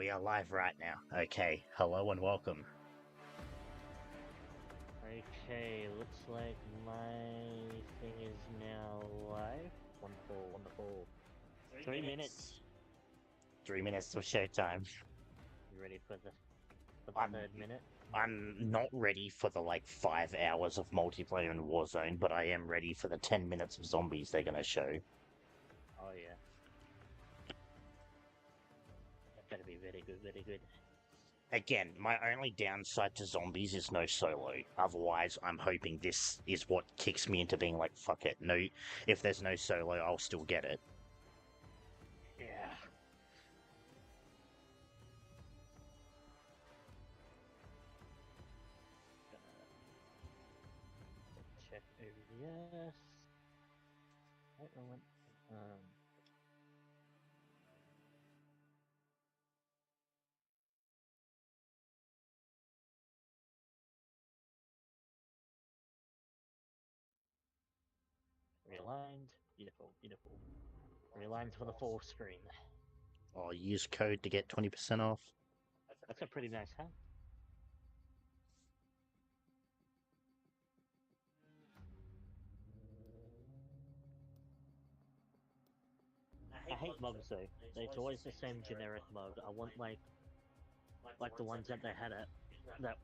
We are live right now. Okay, hello and welcome. Okay, looks like my thing is now live. Wonderful, wonderful. 3 minutes. 3 minutes till showtime. You ready for the I'm- third minute? I'm not ready for the 5 hours of multiplayer in Warzone, but I am ready for the 10 minutes of zombies they're gonna show. Oh yeah. That better be very good, very good. Again, my only downside to zombies is no solo. Otherwise, I'm hoping this is what kicks me into being like, fuck it. No, if there's no solo, I'll still get it. Yeah. Check OBS. Wait a moment. Realigned. Beautiful, beautiful. Realigned for the full screen. I'll use code to get 20% off. That's a pretty nice hat. I hate mobs though. It's always the same generic mob. I want like the ones that they had at that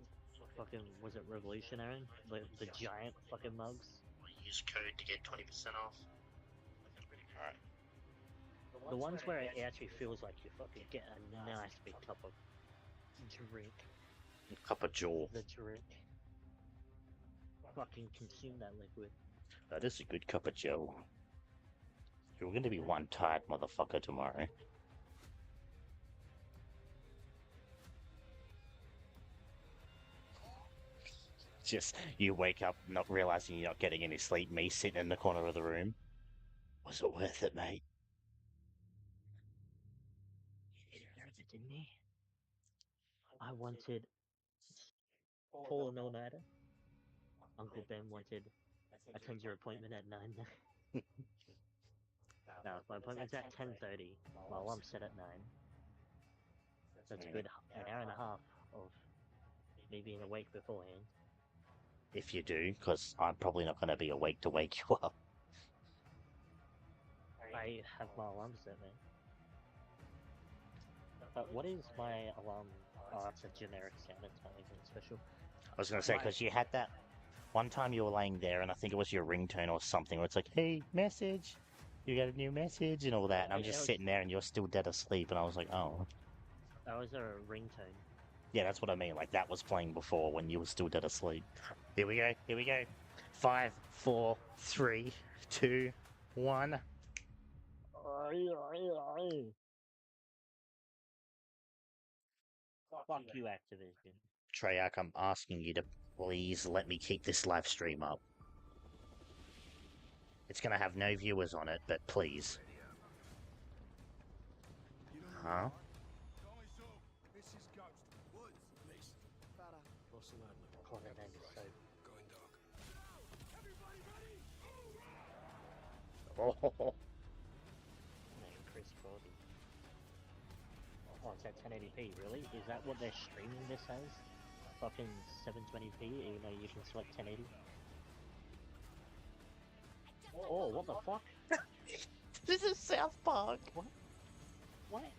fucking, was it Revolutionary? The giant fucking mugs. Use code to get 20% off. Alright. The ones where it actually feels like you fucking get a nice big cup of drink. Cup of jaw. The drink. Fucking consume that liquid. That is a good cup of joe. You're gonna be one tired motherfucker tomorrow. Just, you wake up not realizing you're not getting any sleep, me sitting in the corner of the room. Was it worth it, mate? He deserved it, didn't he? I wanted Paul No Matter. Uncle Ben wanted attend your appointment at 9. No, my appointment's at 10:30. My alarm's set at 9. That's a good an hour and a half of me being awake beforehand. If you do, because I'm probably not going to be awake to wake you up. I have my alarm set, man. But what is my alarm? Oh, it's a generic sound. It's not anything special. I was going to say, because you had that one time you were laying there, and I think it was your ringtone or something, where it's like, hey, message, you got a new message, and all that, and I'm just sitting there, and you're still dead asleep, and I was like, oh. That was a ringtone. Yeah, that's what I mean, like, that was playing before, when you were still dead asleep. Here we go, here we go. 5, 4, 3, 2, 1. Fuck you, Activision. Treyarch, I'm asking you to please let me keep this live stream up. It's gonna have no viewers on it, but please. Huh? Oh, the name is so... Oh, Name Chris Brody. Oh, it's at 1080p, really? Is that what they're streaming this as? Fucking 720p, even though you can select 1080? Oh, what the fuck? this is South Park! What? What?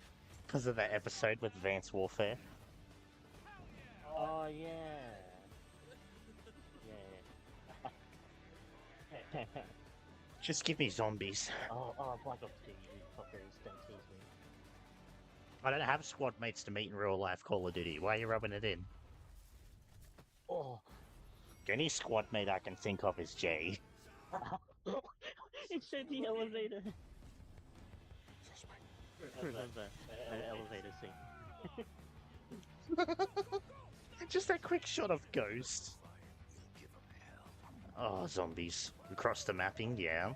Because of that episode with Advanced Warfare. Oh, yeah. Yeah. Just give me zombies. Oh, Black Ops 2, you fuckers, don't tease me. I don't have squad mates to meet in real life Call of Duty. Why are you rubbing it in? Oh. The only squad mate I can think of is Jay. It said the elevator. Remember that elevator scene. Just that quick shot of Ghost. Oh, zombies. Across the mapping, yeah.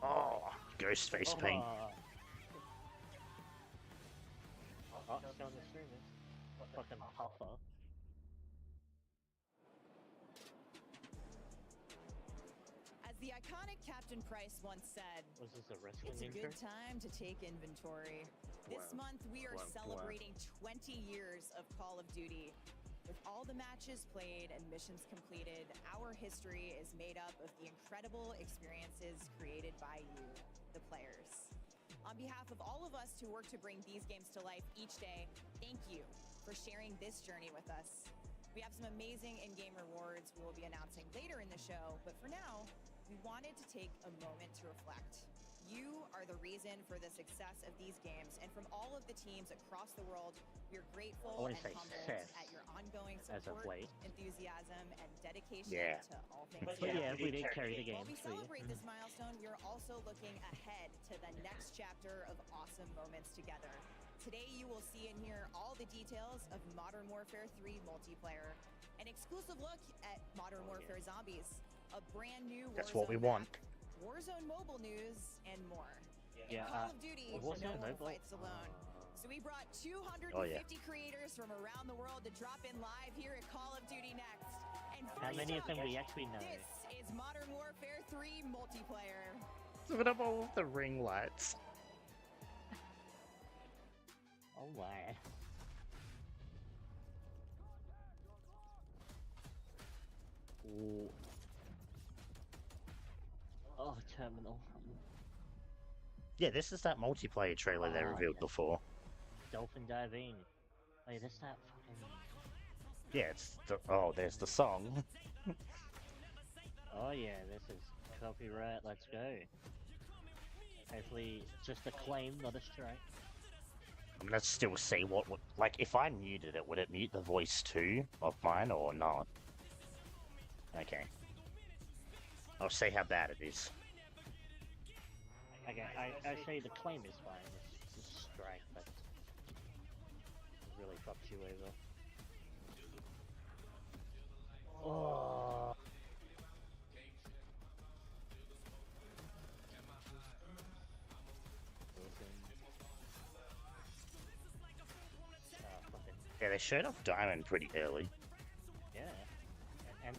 Oh, Ghost face paint. Oh, it's on the streamers. Fucking puffer. As the iconic Captain Price once said, Was this a wrestling "It's a intro? good time to take inventory." This month, we are celebrating 20 years of Call of Duty. With all the matches played and missions completed, our history is made up of the incredible experiences created by you, the players. On behalf of all of us who work to bring these games to life each day, thank you for sharing this journey with us. We have some amazing in-game rewards we will be announcing later in the show, but for now, we wanted to take a moment to reflect. You are the reason for the success of these games, and from all of the teams across the world, we're grateful and humbled at your ongoing as of support, late. enthusiasm, and dedication Yeah. to all things But yeah, we did carry the While game we for you. celebrate this milestone, we are also looking ahead to the next chapter of awesome moments together. Today, you will see and hear all the details of Modern Warfare 3 multiplayer, an exclusive look at Modern Warfare Zombies, a brand new That's Warzone what we want. map, Warzone mobile news, and more. Yeah, In Call of Duty, Warzone no one Mobile? fights alone. So we brought 250 Oh, yeah. creators from around the world to drop in live here at Call of Duty Next. And How many of first them up, we actually know? This is Modern Warfare 3 multiplayer. Look at all of the ring lights. Oh my. Ooh. Oh, Terminal. Yeah, this is that multiplayer trailer they Oh, revealed yeah. before. Dolphin diving. Wait, that's that fucking. Yeah, it's the there's the song. Oh yeah, this is copyright. Let's go. Hopefully, just a claim, not a strike. I'm gonna still see what would like if I muted it, would it mute the voice too of mine or not? Okay. I'll see how bad it is. Okay, I say the claim is fine. It's a strike, but it really fucks you over. Oh. Fucking Yeah, they showed off Diamond pretty early. yeah, and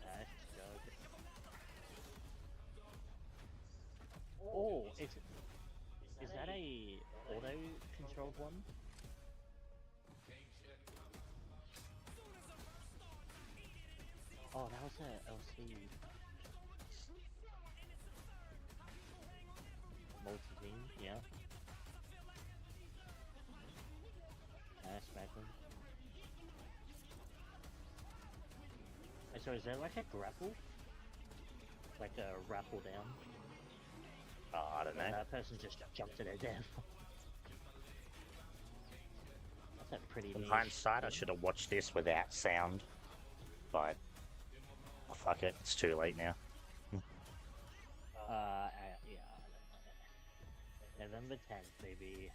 nice job. Oh, is that a auto controlled one? Oh, that was a LC. Multi-team, yeah. Nice, Magnum. So is there like a grapple? Like a rappel down? Oh, I don't know. That person just jumped to their death. That's a pretty In niche hindsight, I thing. should have watched this without sound. But fuck it, it's too late now. Yeah. November 10th, baby.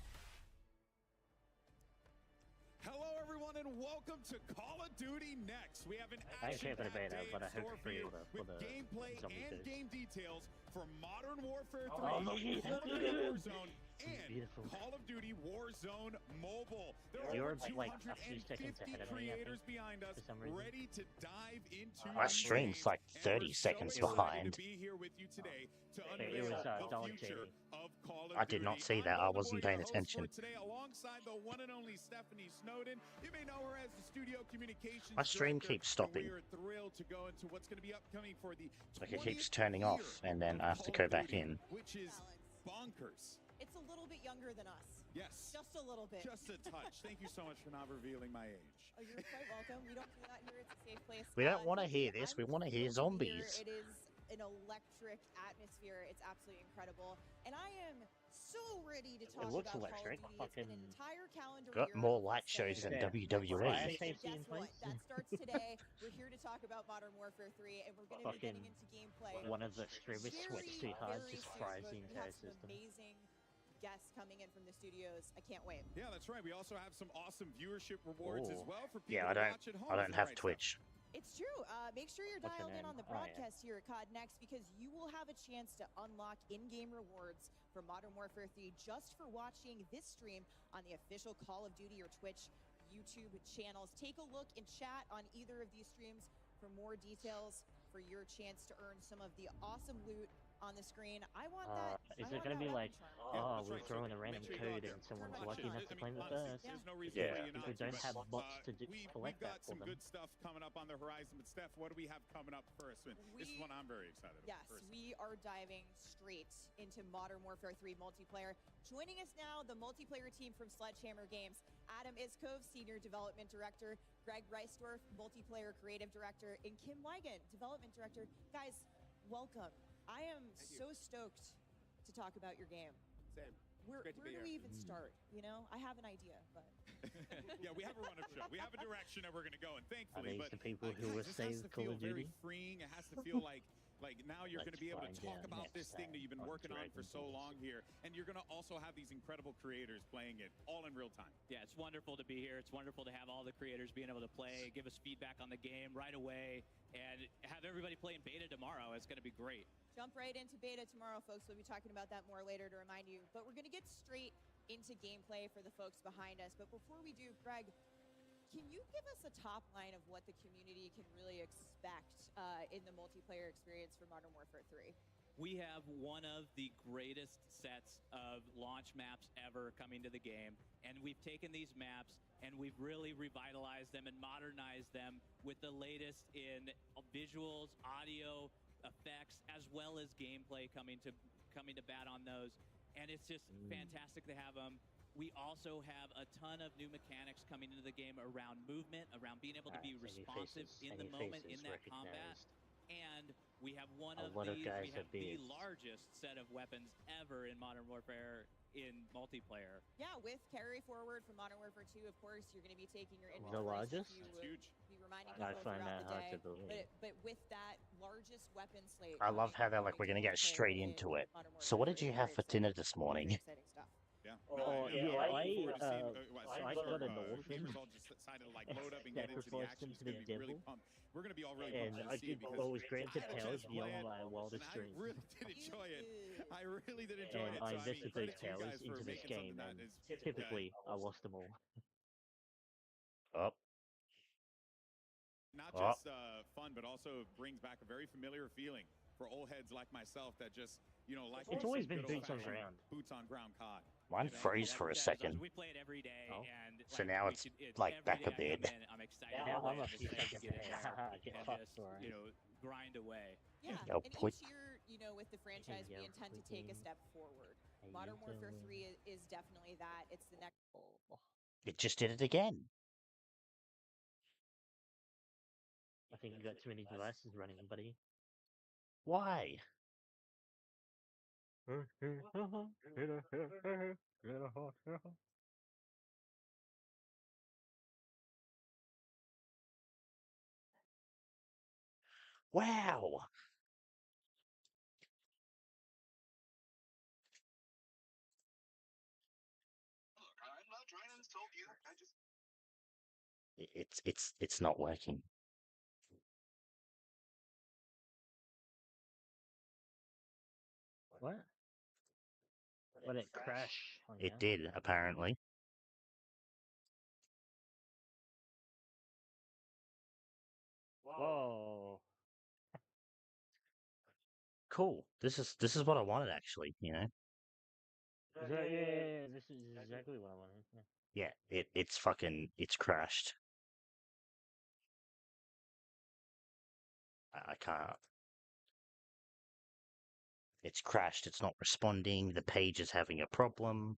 Hello, everyone, and welcome to Call of Duty Next. We have an I ain't care for the action-packed beta, day but I in hope store for you with for the gameplay zombie and boost. game details for Modern Warfare 3, Oh, Call of Duty Warzone, and Beautiful. Call of Duty Warzone Mobile. There are You're, over like, a few seconds 250 ahead of me, I think, creators behind us, for some reason. ready to dive into My the stream's flames, like and 30 we're seconds so excited behind. to be here with you today to It unveil was, the Dollar future JD. of Call of I did not Duty. see that. I I'm wasn't Golden Boy, paying your host for attention. Today, alongside the one and only Stephanie Snowden. You may know her as the studio communications My stream director, keeps stopping. and we are thrilled to go into what's going to be upcoming for the Like it 20th keeps turning year off, and then I have to of go Call of back Duty, in. which is Alex, bonkers. it's a little bit younger than us. Yes, Just a little bit. just a touch. Thank you so much for not revealing my age. Oh, you're quite welcome. We don't do that here. It's a safe place. We don't want to Thank you. hear this. I'm We want to hear thrilled to be here. zombies. It is an electric atmosphere. It's absolutely incredible. And I am so ready to talk looks about electric. Call of Duty. It's been an Fucking entire calendar Got year more of light us shows than saying, Yeah. WWE. Fire and safety guess in what? place. That starts today. We're here to talk about Modern Warfare 3, and we're going to be getting Fucking into gameplay. one of the streamers sweats too hard, very just soon, fries but the we entire have some system. amazing guests coming in from the studios. I can't wait. Yeah, that's right. We also have some awesome viewership rewards as Oh. well for people Yeah, to watch at home. I don't Is that have right, Steph? Twitch. It's true. Make sure you're What's your dialed in name? on the Oh, yeah. broadcast here at COD Next, because you will have a chance to unlock in-game rewards for Modern Warfare 3 just for watching this stream on the official Call of Duty or Twitch YouTube channels. Take a look and chat on either of these streams for more details for your chance to earn some of the awesome loot on the screen. I want that. Is I it want gonna that be weapon like, charm. oh, that's we're right. throwing So a random make sure you go code out and there. someone's Turn lucky watch enough it. to claim it honestly, first? there's no reason Yeah. for you not People to, don't but, have bots to we've collect got that for some them. good stuff coming up on the horizon. But Steph, what do we have coming up first? This is We- one I'm very excited Yes, about. Personally. we are diving straight into Modern Warfare 3 multiplayer. Joining us now, the multiplayer team from Sledgehammer Games, Adam Iskov, Senior Development Director, Greg Reisdorf, Multiplayer Creative Director, and Kim Wigan, Development Director. Guys, welcome. I am so stoked to talk about your game. Same. Where great to be do here. we even start? You know, I have an idea, but Yeah, we have a run-up show. We have a direction that we're going to go, and Are thankfully, these but the people who guys, will this save has to Call feel of very Duty? freeing. It has to feel like now you're going to Let's be able to find talk out about next this thing that you've been on working on for Dragon so Balls. long here, and you're going to also have these incredible creators playing it all in real time. Yeah, it's wonderful to be here. It's wonderful to have all the creators being able to play, give us feedback on the game right away, and have everybody playing beta tomorrow. It's going to be great. jump right into beta tomorrow, folks. We'll be talking about that more later to remind you. But we're going to get straight into gameplay for the folks behind us. But before we do, Greg, can you give us a top line of what the community can really expect in the multiplayer experience for Modern Warfare 3? We have one of the greatest sets of launch maps ever coming to the game, and we've taken these maps and we've really revitalized them and modernized them with the latest in visuals, audio, effects, as well as gameplay coming to bat on those. And it's just fantastic to have them. We also have a ton of new mechanics coming into the game around movement, around being able to be responsive in the moment in that combat. And we have one A of lot of these, guys we are have the beards. largest set of weapons ever in Modern Warfare in multiplayer. Yeah, with carry forward from Modern Warfare 2, of course, you're going to be taking your The inventories largest? that you It's huge. be reminding I people find throughout that the hard day. to believe. But with that largest weapon slate, I love how they're like, coming we're gonna to get multiplayer straight in into it. Modern So what Warfare did you 3, have very for exciting. dinner this morning? Very exciting stuff. Yeah. Oh, and, yeah, I'm I, looking forward to seeing, I got an orphan gamers all just decided to like load up and get into the sacrificed action. him It's to the going to be really devil. pumped. We're going to be all really and pumped I to see did because what was granted I had a chance powers to play beyond it, my wildest and I dreams. really did enjoy it. I really did enjoy And it. I So, invested credit those to you powers guys for into this making something game, that and is typically I lost them all. Oh, not Oh. just fun, but also brings back a very familiar feeling for old heads like myself that just, like It's some always been good boots on old-fashioned ground. Boots on ground COD. mine You know, froze for a second. We play it every day, Oh. and So like, now we it's, should- like, every back a day I come bit. in, I'm excited. Yeah, to I'm play, a I'm few excited to seconds get in ahead. there Get and fucked, just, alright. grind away. Yeah, Go and quick. each year, with the franchise, we go intend to take a quick. step forward. Hey, Modern you Warfare go. 3 is definitely that. It's the next. It just did it again. I think you got too many devices running, buddy. Why? Wow. I'm not trying to insult you. I just It's not working. What? Let it crash on It ya? did, apparently. Whoa. Cool. This is what I wanted actually, Yeah, this is exactly what I wanted. Yeah. Yeah, it's crashed. I can't. It's crashed, it's not responding, the page is having a problem.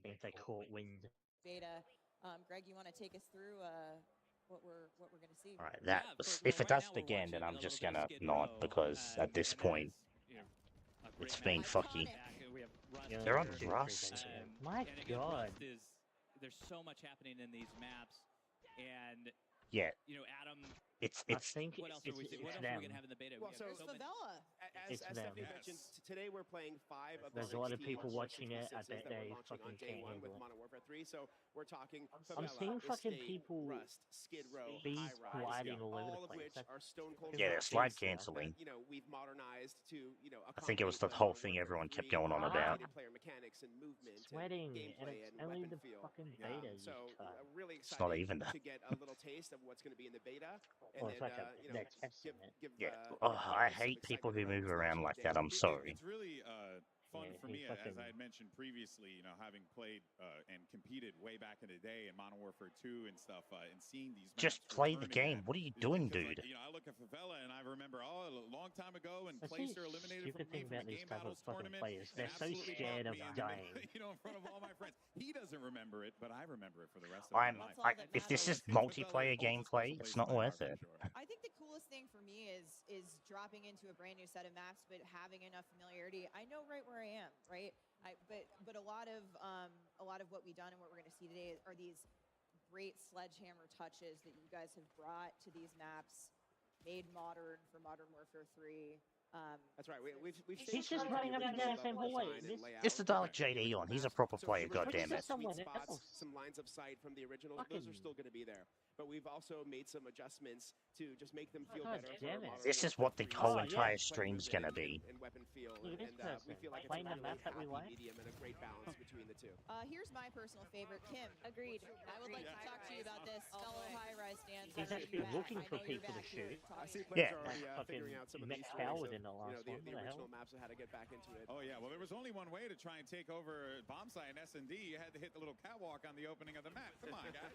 Anti-court wind. Beta. Greg, you want to take us through what we're going to see? Alright, Yeah, if it right does now it we're again, then watching a I'm little just bit of gonna Skid not, Row, because at this and that point, is, a great it's map. been fucky. Iconic. We have Rust Yeah, They're on here, Rust. My and again, God. Rust is, there's so much happening in these maps, and Yeah, you know, Adam. it's I think What else are we? it's What else are them. we gonna have in the beta? Well, We so- have There's so many. Favela. It's As them. Stephanie mentioned, today we're playing 5 of the There's a lot of 16 people watching it. I 166s bet that we're they launching on fucking day can't 1 with handle it. Modern Warfare 3. So we're talking I'm Favela, seeing fucking Estate, people Rust, Skid Row, be High Rise, sliding all over all the of place. which That's are stone cold yeah, they're maps slide Gangster. canceling. that, you know, we've modernized to, you know, I think it was the accommodate whole Modern thing Warfare everyone kept 3 going on about. updated player mechanics and movement sweating, and and gameplay it's and only weapon the feel. fucking Yeah, beta. so really It's not excited even that. to get a little taste of what's going to be in the beta, and Well, then it's like you know, they're testing give it. give Yeah. you Oh, know, I some hate people excitement who around move this around launch like day that. one. I'm sorry. It's really fun Yeah, for he me, as fucking- I had mentioned previously, you know, having played and competed way back in the day in Modern Warfare 2 and stuff, and seeing these Just maps play the return game. again, What are you is doing, because, like, dude? you know, I look at Favela and I remember, a long time ago, and That's Placer the eliminated stupid from me thing from about the these Game type of Battles fucking tournament. players. and They're so absolutely scared mocked of me in dying. you know, in front of all my friends. He doesn't remember it, but I remember it for the rest of I'm. my life. That's all that If this matters. is Favela multiplayer holds a special gameplay, place it's in not my heart worth for it. sure. I think the coolest thing for me is dropping into a brand new set of maps, but having enough familiarity. I know right where I am, right? But a lot of what we've done and what we're going to see today are these great sledgehammer touches that you guys have brought to these maps, made modern for Modern Warfare 3. That's right. We've He's stayed just true to running the up and original down the same level hallway. design and This- layout It's the of the Dalek JD original on. He's a maps. proper So player, if we're looking goddammit. at sweet Someone spots, else. some lines of sight from the original, those are Fucking- still going to be there. But we've also made some adjustments to just make them feel God better. damn for it. Modern This is Warfare what the 3 whole Oh, yeah. entire player stream's movement gonna be. and weapon feel, Look at this and we person, feel like it's a playing the really map that we happy like. medium and a great balance between the two. Here's my personal favorite, Kim. Agreed. I would like to talk to you about this All the fellow way. high-rise dancer. He's actually You're back. looking I for know you're people to back here shoot. I talking see to players Yeah. are already Fucking figuring out some of the Max Easter eggs Howard of, in the you know, last the, one. the What the original hell? maps of how to get back into it. Oh yeah, well there was only one way to try and take over Bombsite and S&D. You had to hit the little catwalk on the opening of the map. Come on, guys.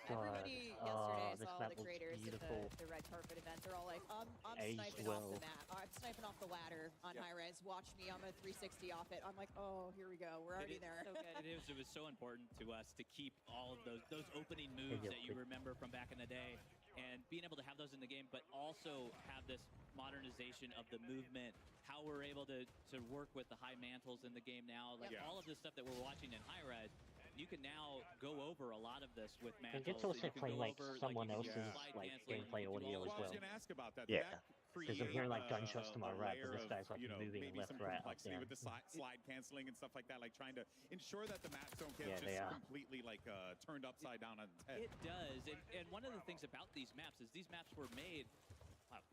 Everybody God. yesterday, I Oh, this saw map the looks creators beautiful. of the red carpet event. They're all like, I'm Aged sniping off well. the map. I'm sniping off the ladder on Yep. high res. Watch me. I'm a 360 off it. I'm like, oh, here we go. We're already there. So good. It was so important to us to keep all of those opening moves Yeah, that you but- remember from back in the day, and being able to have those in the game, but also have this modernization of the movement, how we're able to work with the high mantles in the game now, like Yep. all of this stuff that we're watching in high res. You can now go over a lot of this with I mantles. think it's so also you can playing go like over, someone you can do else's slide like canceling, gameplay you can do audio all as Well, I was well. going to ask about that. Yeah. Did that Because I'm hearing like create, gunshots to my a right, but layer this of, guy's like you know, moving maybe left, some right, up, complexity down. with the slide canceling and stuff like that, like trying to ensure that the maps don't get Yeah, they just are. completely like turned upside down on its head. It does, and one of the things about these maps is these maps were made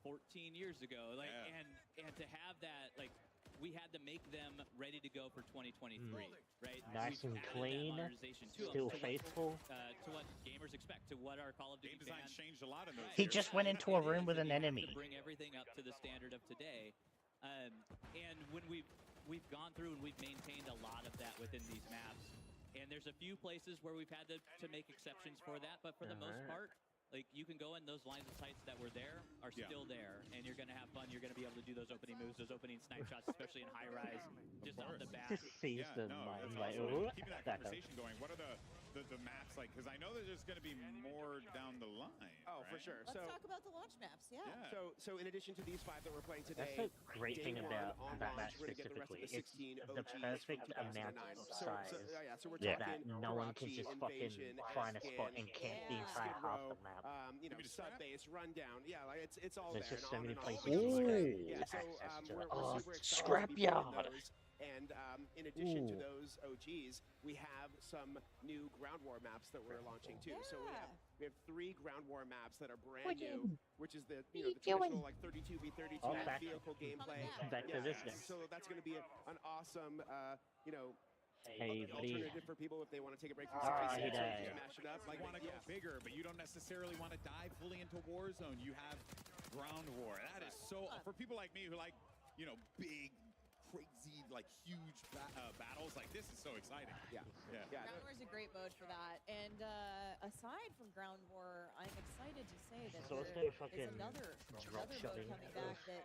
14 years ago, like, Yeah. and to have that, like, we had to make them ready to go for 2023, right? Nice We've and added that clean, modernization to 'em, still to faithful. what gamers expect, to what our Call of Duty Game design fans. changed a lot in those Right. He years. just went into a It room is, with and an you have enemy. to bring everything up to the standard of today, and when we've gone through and we've maintained a lot of that within these maps, and there's a few places where we've had to make exceptions for that, but for the most Alright. part, like, you can go in, those lines of sights that were there are Yeah. still there, and you're gonna have fun. You're gonna be able to do those opening moves, those opening snipe shots, especially in high rise, just off the bat. Just sees Yeah, the no, mind that's like, awesome. "Ooh, Keeping that back up." conversation going, what are the maps like? Because I know that there's going to be more down the line. Oh, for right? sure. Let's So, talk about the launch maps. Yeah. Yeah. so in addition to these 5 that we're playing That's today, the great day thing one about on that launch, match we're gonna get the rest of specifically. the It's 16 the OGs from perfect 2009. amount of So, size so we're Yeah. talking that no one can Karachi, just fucking Invasion, find a spot Escan, and camp the Yeah. entire Skid half Row, the map. you know, Maybe sub Scrap? base, rundown. Yeah, like it's all There's there. just and so on many and on. places Which is to great. go. Yeah, so Access to we're it. Oh, super excited to be playing Scrapyard. those. And in addition to Ooh. those OGs, we have some new ground war maps that we're launching too. So Yeah. we have 3 ground war maps that are brand What new, you- which is the what the you traditional doing? like 32v32 Oh, back- vehicle gameplay. Back to this game. So that's going to be an awesome, you know, Hey, buddy. alternative for people if they want to take a break from Ah, 66 he and died. just mash it up. Like, want to go bigger, but you don't necessarily want to dive fully into Warzone. You have Ground War. That is so for people like me who like, you know, big, crazy, like huge battles. Like, this is so exciting. Yeah. Yeah. Yeah. Ground War is a great mode for that. And aside from Ground War, I'm excited to say that So let's there go fucking is another drop mode shotting. coming back that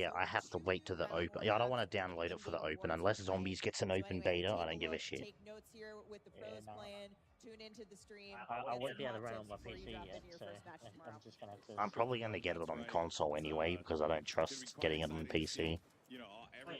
yeah, I have to wait to the open. Yeah, I don't want to download it for the open unless Zombies gets an open beta. I don't give a shit. Take notes here with the Yeah, pros no. playing. Tune into the stream. I get won't some be able to hot run on tips my before you PC drop yet, into your so first match tomorrow. I'm just gonna have to. I'm probably going to get it on console anyway because I don't trust getting it on PC. You know, Wait,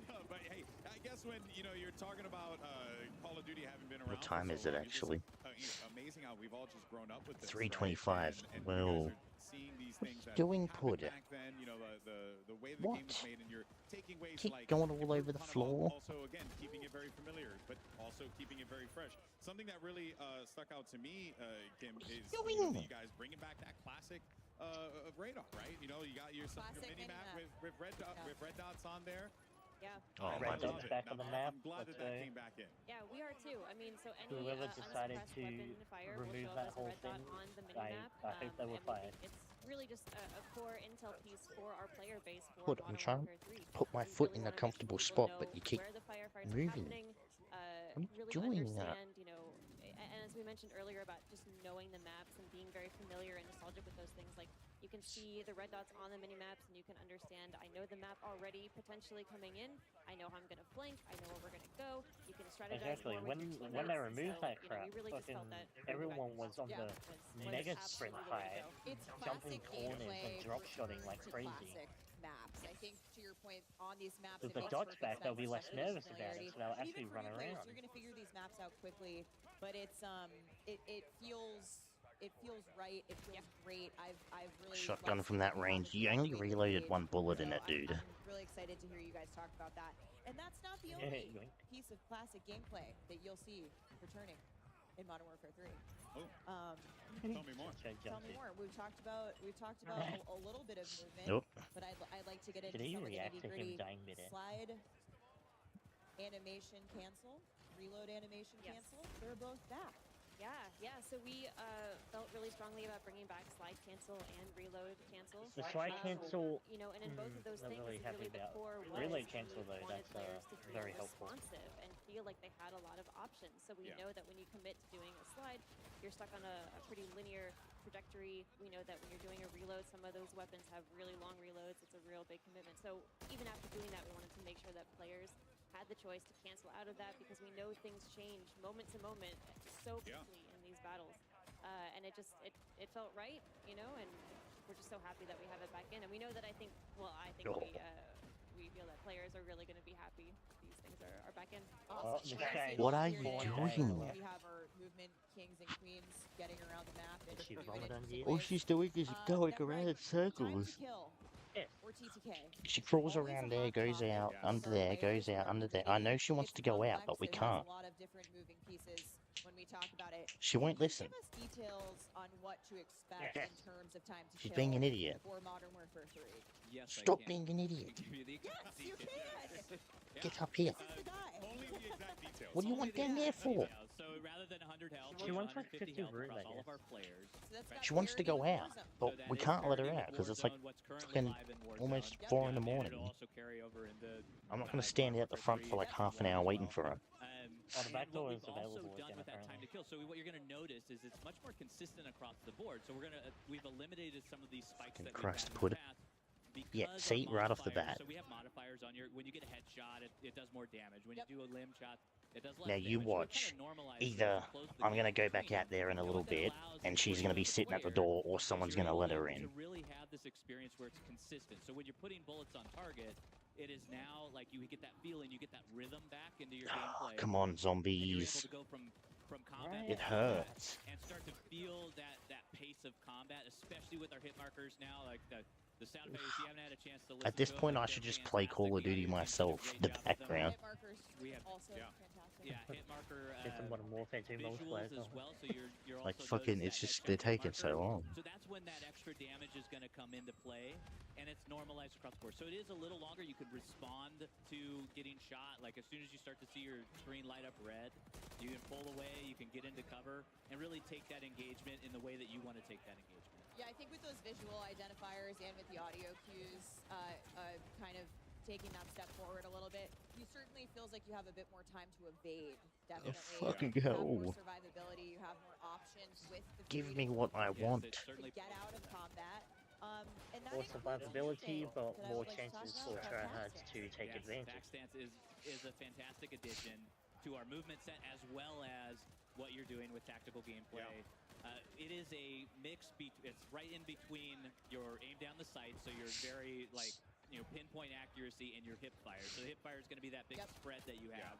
But hey, I guess when you're talking about Call of Duty having been around. What time for is so it long, it's just, actually? amazing how we've all just grown up with this. 3:25. And Well, you guys are seeing these things that doing happened good. back then. The way the game was What? made, and you're taking ways Keep like going all improved over the Hunt floor. Also, again, keeping it very familiar, but also keeping it very fresh. Something that really stuck out to me, Kim, is doing? you guys bringing back that classic of radar, right? You know, you got your Classic mini map mini-map. with red dots on there. Yeah. Oh I my Red love dot's it. back on the map. I'm glad Let's that go. came back in. Yeah, we are too. I mean, so any Whoever decided unsuppressed to weapon fire will remove show that up as a whole red dot thing, on the mini-map. I hope they were and we fired. think it's really just a core intel piece for our player base for Hold on, I'm Modern trying to Warfare 3. put my We foot really in a wanna make comfortable people spot, but know you keep where the firefights moving are it. happening. I'm Really doing that. understand, you know, and as we mentioned earlier about just knowing the maps and being very familiar and nostalgic with those things, like you can see the red dots on the mini maps and you can understand, I know the map already potentially coming in, I know how I'm gonna flank, I know where we're gonna go. You can strategize Exactly. more with your When teammates. they removed So, that you know, crap, we really just fucking felt that everyone was on Yeah. the was mega absolutely sprint the way to high, go. It's jumping classic corners gameplay and drop shotting returned like to crazy. classic maps. I think to your point on these maps, With it the makes dots perfect back, they'll sense be to less have this nervous about it, familiarity. so they'll And actually even for run new players, around. you're going to figure these maps out quickly, but it's it feels right. It feels great. I've really Shotgun loved from seeing that the range. You composition only being reloaded played. one bullet in So it, dude. I'm really excited to hear you guys talk about that. And that's not the only Yoink. piece of classic gameplay that you'll see returning in Modern Warfare 3. Oh, Um, tell me more. Should I tell jump me to? more. We've talked about a little bit of movement, Nope. but I'd like to get into Did he some of the react to him nitty-gritty. dying midair? Slide animation cancel, reload animation Yes. cancel. They're both back. Yeah. So we felt really strongly about bringing back slide cancel and reload cancel. The slide cancel, You know, and in both of those not things, really happy really the about. core was Reload we cancel though, wanted that's players to feel very helpful. responsive and feel like they had a lot of options. So we Yeah. know that when you commit to doing a slide, you're stuck on a pretty linear trajectory. We know that when you're doing a reload, some of those weapons have really long reloads. It's a real big commitment. So even after doing that, we wanted to make sure that players had the choice to cancel out of that because we know things change moment to moment so Yeah. quickly in these battles. And it just it felt right, you know, and we're just so happy that we have it back in. And we know that I think we feel that players are really going to be happy these things are back in. Oh, Awesome. Miss Kay. What are you Here doing? We have our movement kings and queens getting around the map and Is she moving in Ramadan interesting here? All ways. she's doing is going Never around mind. in circles. Time to kill Yes. or TTK. She crawls Always a around there, hot goes topic out, Yes. under for there, players goes out, who are under there. I know competing. she wants It's to go out, complex, but we it has can't. a lot of different moving pieces when we talk about it. She won't Can you listen. give us details on what to expect Yes. in terms of time to She's kill being an idiot. for Modern Warfare 3? Yes, Stop I can. being an idiot. Give you the exact Yes, you details. can. Yeah. Get up here. This is the guy. Only the exact details. What do you Only want the down there exact for? details. So rather than 100 health, She we wants have like 150 50 health room, across I all of guess. our players. So that's got She wants to parity go with out, Warzone. but that we is can't let her parity out with because it's like Warzone, what's currently fucking live in Warzone. almost Yep. 4 in the And morning. it'll also carry over into I'm not going to stand out the front for like half an hour waiting for her. Oh, the back and door what is we've also available done again, with that time apparently. to kill. So what you're going to notice is it's much more consistent across the board. So we've eliminated some of these spikes Fucking that we've Christ, had in put the it- past. Yeah, because see, of right off the modifiers. bat. So we have modifiers on when you get a headshot, it does more damage. When Yep. you do a limb shot, it does less Now damage. you So we've watch. kinda normalized Either this, closed the I'm going to gap go back between out there in a them. And little what that bit, allows and is she's for going to you be as a sitting at the player door, or is someone's you're going to let able her to in. really have this experience where it's consistent. So when you're putting bullets on target, it is now like you get that feeling, you get that rhythm back into your gameplay. Come on, And you're able zombies. to go from combat Right. to It combat hurts. and start to feel that pace of combat, especially with our hit markers now, like the sound effects. If you haven't had a chance to listen At this to point, them, I they're should just play fantastic. Call of We Duty have your team did a myself, great the job with them. background. Hit markers We have- also yeah. fantastic. Yeah, hit marker Did some Modern Warfare 2 multiplayer visuals as as well. well. So you're Like, also fucking, noticing it's that just, headshot they're hit taking marker. so long. So that's when that extra damage is going to come into play, and it's normalized across the board. So it is a little longer. You could respond to getting shot. Like as soon as you start to see your screen light up red, you can pull away, you can get into cover, and really take that engagement in the way that you want to take that engagement. Yeah, I think with those visual identifiers and with the audio cues, kind of taking that step forward a little bit, you certainly feels like you have a bit more time to evade. Definitely. fucking You have more hell. survivability. You have more options with the Give freedom me what I Yes, want. it's to certainly get out of combat. And that More includes survivability, Undertale, but that I more would like to talk chances about. for tryhards Fantastic. to take yes, advantage. Backstance is a fantastic addition to our movement set as well as what you're doing with tactical gameplay. It is a mix. It's right in between your aim down the sight, so you're very pinpoint accuracy and your hip fire. So the hip fire is going to be that big Yep. spread that you have.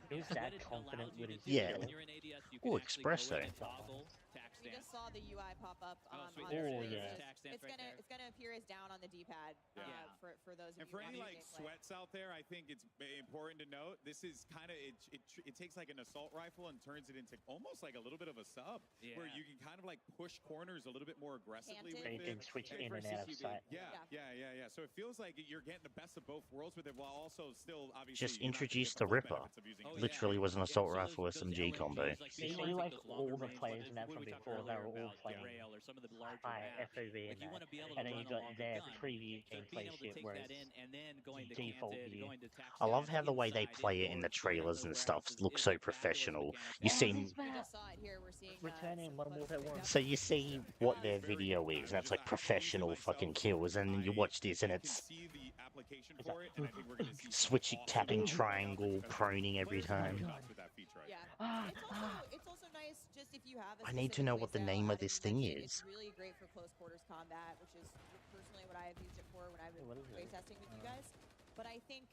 Who's and that what it confident allows you with to his do, Yeah. when you're in ADS, you can Ooh, actually go in espresso. and toggle tac We just stance. saw the UI pop up Oh, on sweet. the There Oh, it is. yeah. Tac stance It's right gonna there. it's gonna here is down on the D-pad Yeah. for those of And you for any watching like gameplay. sweats out there, I think it's important to note this is kind of it takes like an assault rifle and turns it into almost like a little bit of a sub, where Yeah. you can kind of like push corners a little bit more aggressively Canted. with You it. can switch And in for and out of CQB. sight. Yeah. So it feels like you're getting the best of both worlds with it, while also still obviously Just you're not gonna get introduce the the full Ripper. benefits of using Oh, it. yeah. Literally was an Yeah, assault so rifle those SMG combo. LMGs, like, See, they you take like those all longer the range players ones. in that What from we talked before, they earlier were all about playing Grail or some of the larger high maps. FOV Like, and you that. want to be able to And then run you a got longer their gun. preview So being gameplay able to shit take where that it's in and then going to default canted, view. going to tac I love stance, how the way they inside, play it in the indoors, trailers and wherever stuff else looks is so a fabulous professional. mechanic You that see, We just saw it here. We're seeing Returning some Modern clips Warfare of 1. Def so you see what their Very video good. is, and it's like Just professional honestly, fucking myself, kills, and then you watch this, and I it's can see the application It's for like, it, and I think we're going to see some switching, awesome tapping, gameplay triangle, because proning every players are time. nuts with that feature, I Yeah. think. It's also nice just if you have a I need to specific know what the playstyle, name of Adam this thing mentioned, is. It's really great for close quarters combat, which is personally what I have used it for when I've been What is it? playtesting with you guys. But I think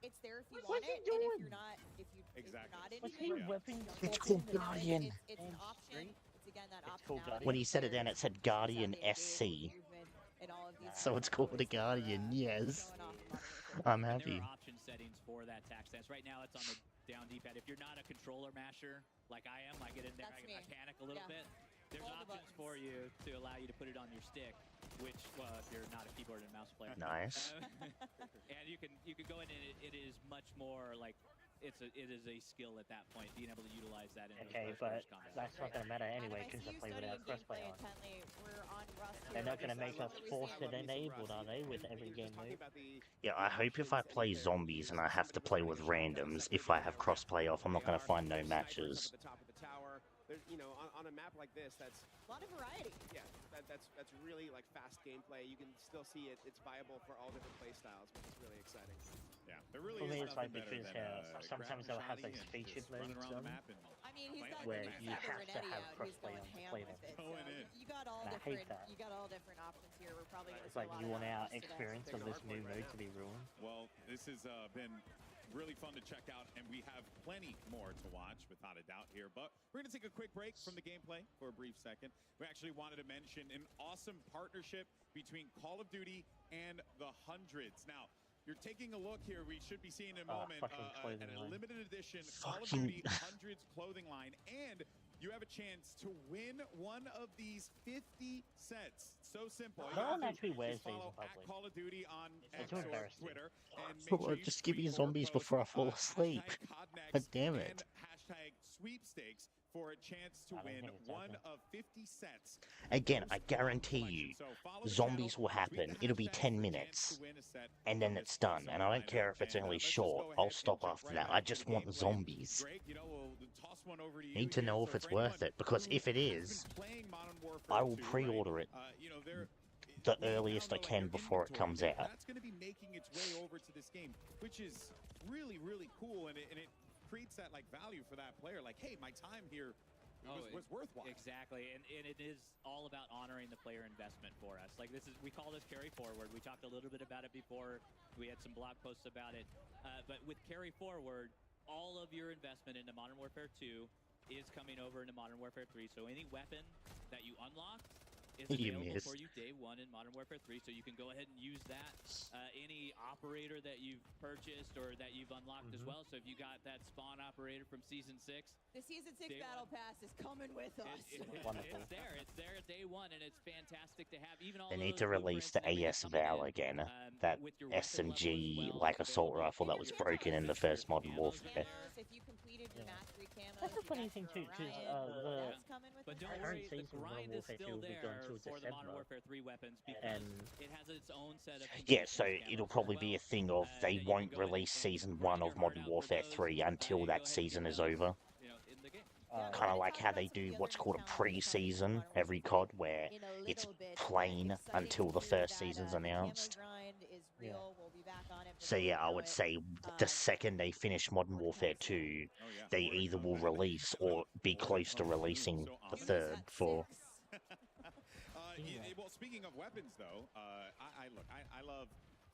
it's there if you What's want he it, and if doing? you're not, if you're Exactly. not into What's it, he don't whipping? get It's it. called It's Guardian. It's an Damn option. straight. It's again that It's called optionality. Guardian. When he for said it players then, it said to Guardian have the angles, SC. movement, and all of these So it's different called a choices for, Guardian, yes. showing off in Modern Warfare. I'm And happy. there are option settings for that tac stance. Right now, it's on the down D-pad. If you're not a controller masher like I am, I get in there, That's I me. panic a little Yeah. bit. There's All the options for buttons. you to allow you to put it on your stick, which, well, if you're not a keyboard and mouse player. Nice. And you can go in, and it is much more like it is a skill at that point, being able to utilize that in Okay, those but close combat. that's not gonna matter anyway Adam, I because see I you play studying without crossplay gameplay on. intently. We're on Rust They're here. not gonna Just make us what are we force seeing? it enabled, are they, with every game mode? Yeah, I hope if I play zombies and I have to play with randoms, if I have crossplay off, I'm not going to find no matches. At the top of the tower. There's, you know, on a map like this, that's A lot of variety. yeah, that's really like fast gameplay. You can still see it's viable for all different play styles, which is really exciting. Yeah, there really For me, is it's like nothing better because than, sometimes they'll have grabbing those shotty and featured just running modes around the done. map and I mean, he's Where got Where the you have to Renetti have out. He's crossplay going on to ham play with them. it. Going So in. you got all And I hate different. that. You got all different options here. We're probably going to It's see like a lot you of want that our today. experience of this new mode to be ruined. well, this has been really fun to check out, and we have plenty more to watch, without a doubt, here. But we're going to take a quick break from the gameplay for a brief second. We actually wanted to mention an awesome partnership between Call of Duty and the Hundreds. Now, you're taking a look here. We should be seeing in a moment fucking clothing an line. limited edition Call of Fucking- Duty Hundreds clothing line, and you have a chance to win one of these 50 sets. So simple. All you No gotta one do actually wears is these in follow at public. Call of Duty on X too or embarrassing. Twitter, and make Oh, sure you just give me tweet or zombies post, before I fall asleep. hashtag Codnext God damn it. and hashtag sweepstakes for a chance to I don't win think it's one happening. of 50 sets. Again, I Most guarantee collection. you, So follow the zombies channel, will tweet happen. the It'll be hashtag 10 for a chance minutes, to win a set and then from it's this done. awesome And I don't care lineup. if it's And, only let's just short. go I'll ahead stop and jump after right that. back I to just the want gameplay. zombies. Greg, you know, we'll toss one over to you Need to here. know So if it's for anyone worth it, because if it who is, has been playing Modern Warfare I will 2, pre-order right, it you know, there the we earliest I don't know, like, can their before it inventory comes thing. out. That's going to be making its way over to this game, which is really, really cool, and it creates that like value for that player. Like, hey, my time here was worthwhile. Exactly, and it is all about honoring the player investment for us. Like we call this carry forward. We talked a little bit about it before. We had some blog posts about it. But with carry forward, all of your investment into Modern Warfare 2 is coming over into Modern Warfare 3. So any weapon that you unlock is You available missed. for you day one in Modern Warfare 3. So you can go ahead and use that. Any operator that you've purchased or that you've unlocked as well. So if you got that spawn operator from Season 6, The Season 6 Day Battle one. Pass is coming with us. Wonderful. It's there day one, and it's fantastic to have. Even all They need those to release blueprints the and everything AS coming Val in, again. That with your weapon level as SMG well, like assault available. rifle that was broken in the first Modern Warfare. Camos, if you completed your Yeah. mastery camos, That's a you funny got thing your too, because Orion, that's coming with But the don't I worry, haven't the seen some Modern grind is Warfare 2 still will be there done till for the Modern December. Warfare 3 weapons because And it has its own set of Yeah, so configurations it'll camos probably as be a well, thing of that they you can won't go ahead release and Season grind 1 your of heart Modern out for Warfare those, 3 until you go that ahead and season get is those, over. you know, in the game. Kind of like how they do what's called a pre-season every COD, where it's plain until the first season's announced. Yeah. So yeah, I would say the second they finish Modern Warfare 2, Oh, yeah. they More either will combat. release or be More close to of releasing so the ominous. third for... Well, speaking of weapons, though, I love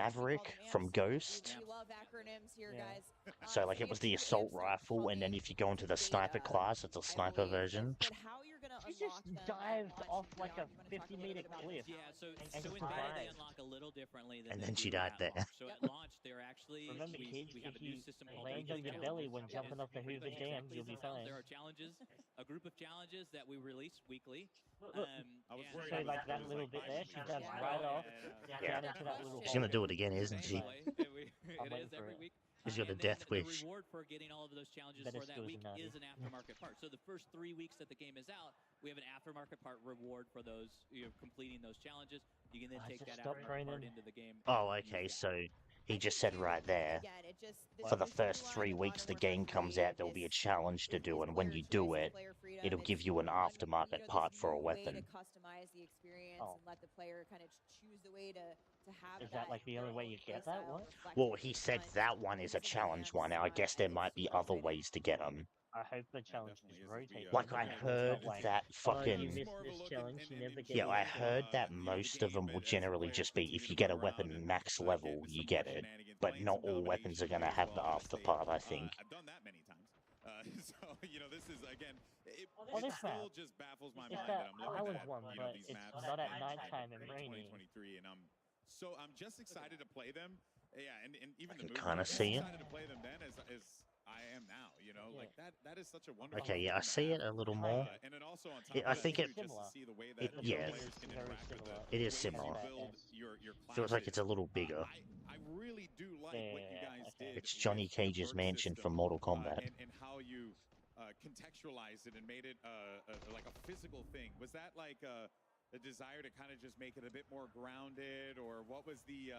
Maverick from Ghost. We love acronyms here, Yeah. guys. So like it was the assault rifle, and then if you go into the sniper class, it's a sniper version. But how you're gonna She just unlock them and dived launch off them like down, a I'm gonna talk 50-meter little bit about cliff. Yeah, so And in just Beta they survived. unlock a little differently than And they then she do died at there. launch. So at launch, they're actually Remember, we, kids, we have if a new you system called land Weekly on your Challenges. belly when It jumping is off the Hoover exactly Dam, as you'll be it sounds. fine. There are challenges, a group of challenges that we release weekly. Look, I was and- worried so it was- like it that was little like bit there, she bi-weekly. jumps Yeah. right off Yeah. down into that little She's gonna hole. do it again, isn't Same she? play. I'm It waiting is for every it. week. She's got a And death then wish. The reward for getting all of those challenges Better for that skills week than Navi. is an aftermarket part. So the first 3 weeks that the game is out, we have an aftermarket part reward for those completing those challenges. You can then I take just that stopped aftermarket part training. into the game. Oh, and use okay, that. so he just said right there, Again, it just for the new first storyline 3 of weeks the Modern Warfare game comes 3 out, there'll be a is- challenge to is do, and when player you do choice, it, player freedom. it'll It's give you an aftermarket this part for a new way weapon. to customize the experience Oh. and let the player kind of choose the way to have Is that like the only way you get that one? Well, he said that one is a challenge one. Now, I guess there might be other ways to get them. I hope the challenge definitely is is. rotating. Like, I heard Like, that oh, you fucking... missed More of a this look challenge, and- you and never enjoy get Yeah, I it. heard that you know, the most of game, them but will as the generally players just be, continue if to you get a move around weapon and, max get level, into you some get more it. shenanigans, But playing not some all weapons domination are gonna play as have the well, I gotta after say, part, I think. I've done that many times. So, you know, this is, again, it this still map. just baffles my It's mind that that I'm looking island at, one, you know, but these it's maps not at in nighttime and raining. 2023, and I'm just excited to play them. Yeah, and even I the can movie, kinda I'm just see it. excited to play them then as I am now, you know, like that is such a wonderful Okay, yeah, I thing to see have. it a little more. And then also on top Yeah, of I that, think too, it- just to Similar. see the way It- that the yeah. players can Very interact with similar. It is ways you similar. build your Feels like it's a classes. little bigger. I really do like what you Yeah, guys okay. did. It's Johnny with the Cage's perk mansion from system, Mortal Kombat. and how you contextualized it and made it like a physical thing. Was that like a desire to kind of just make it a bit more grounded, or what was the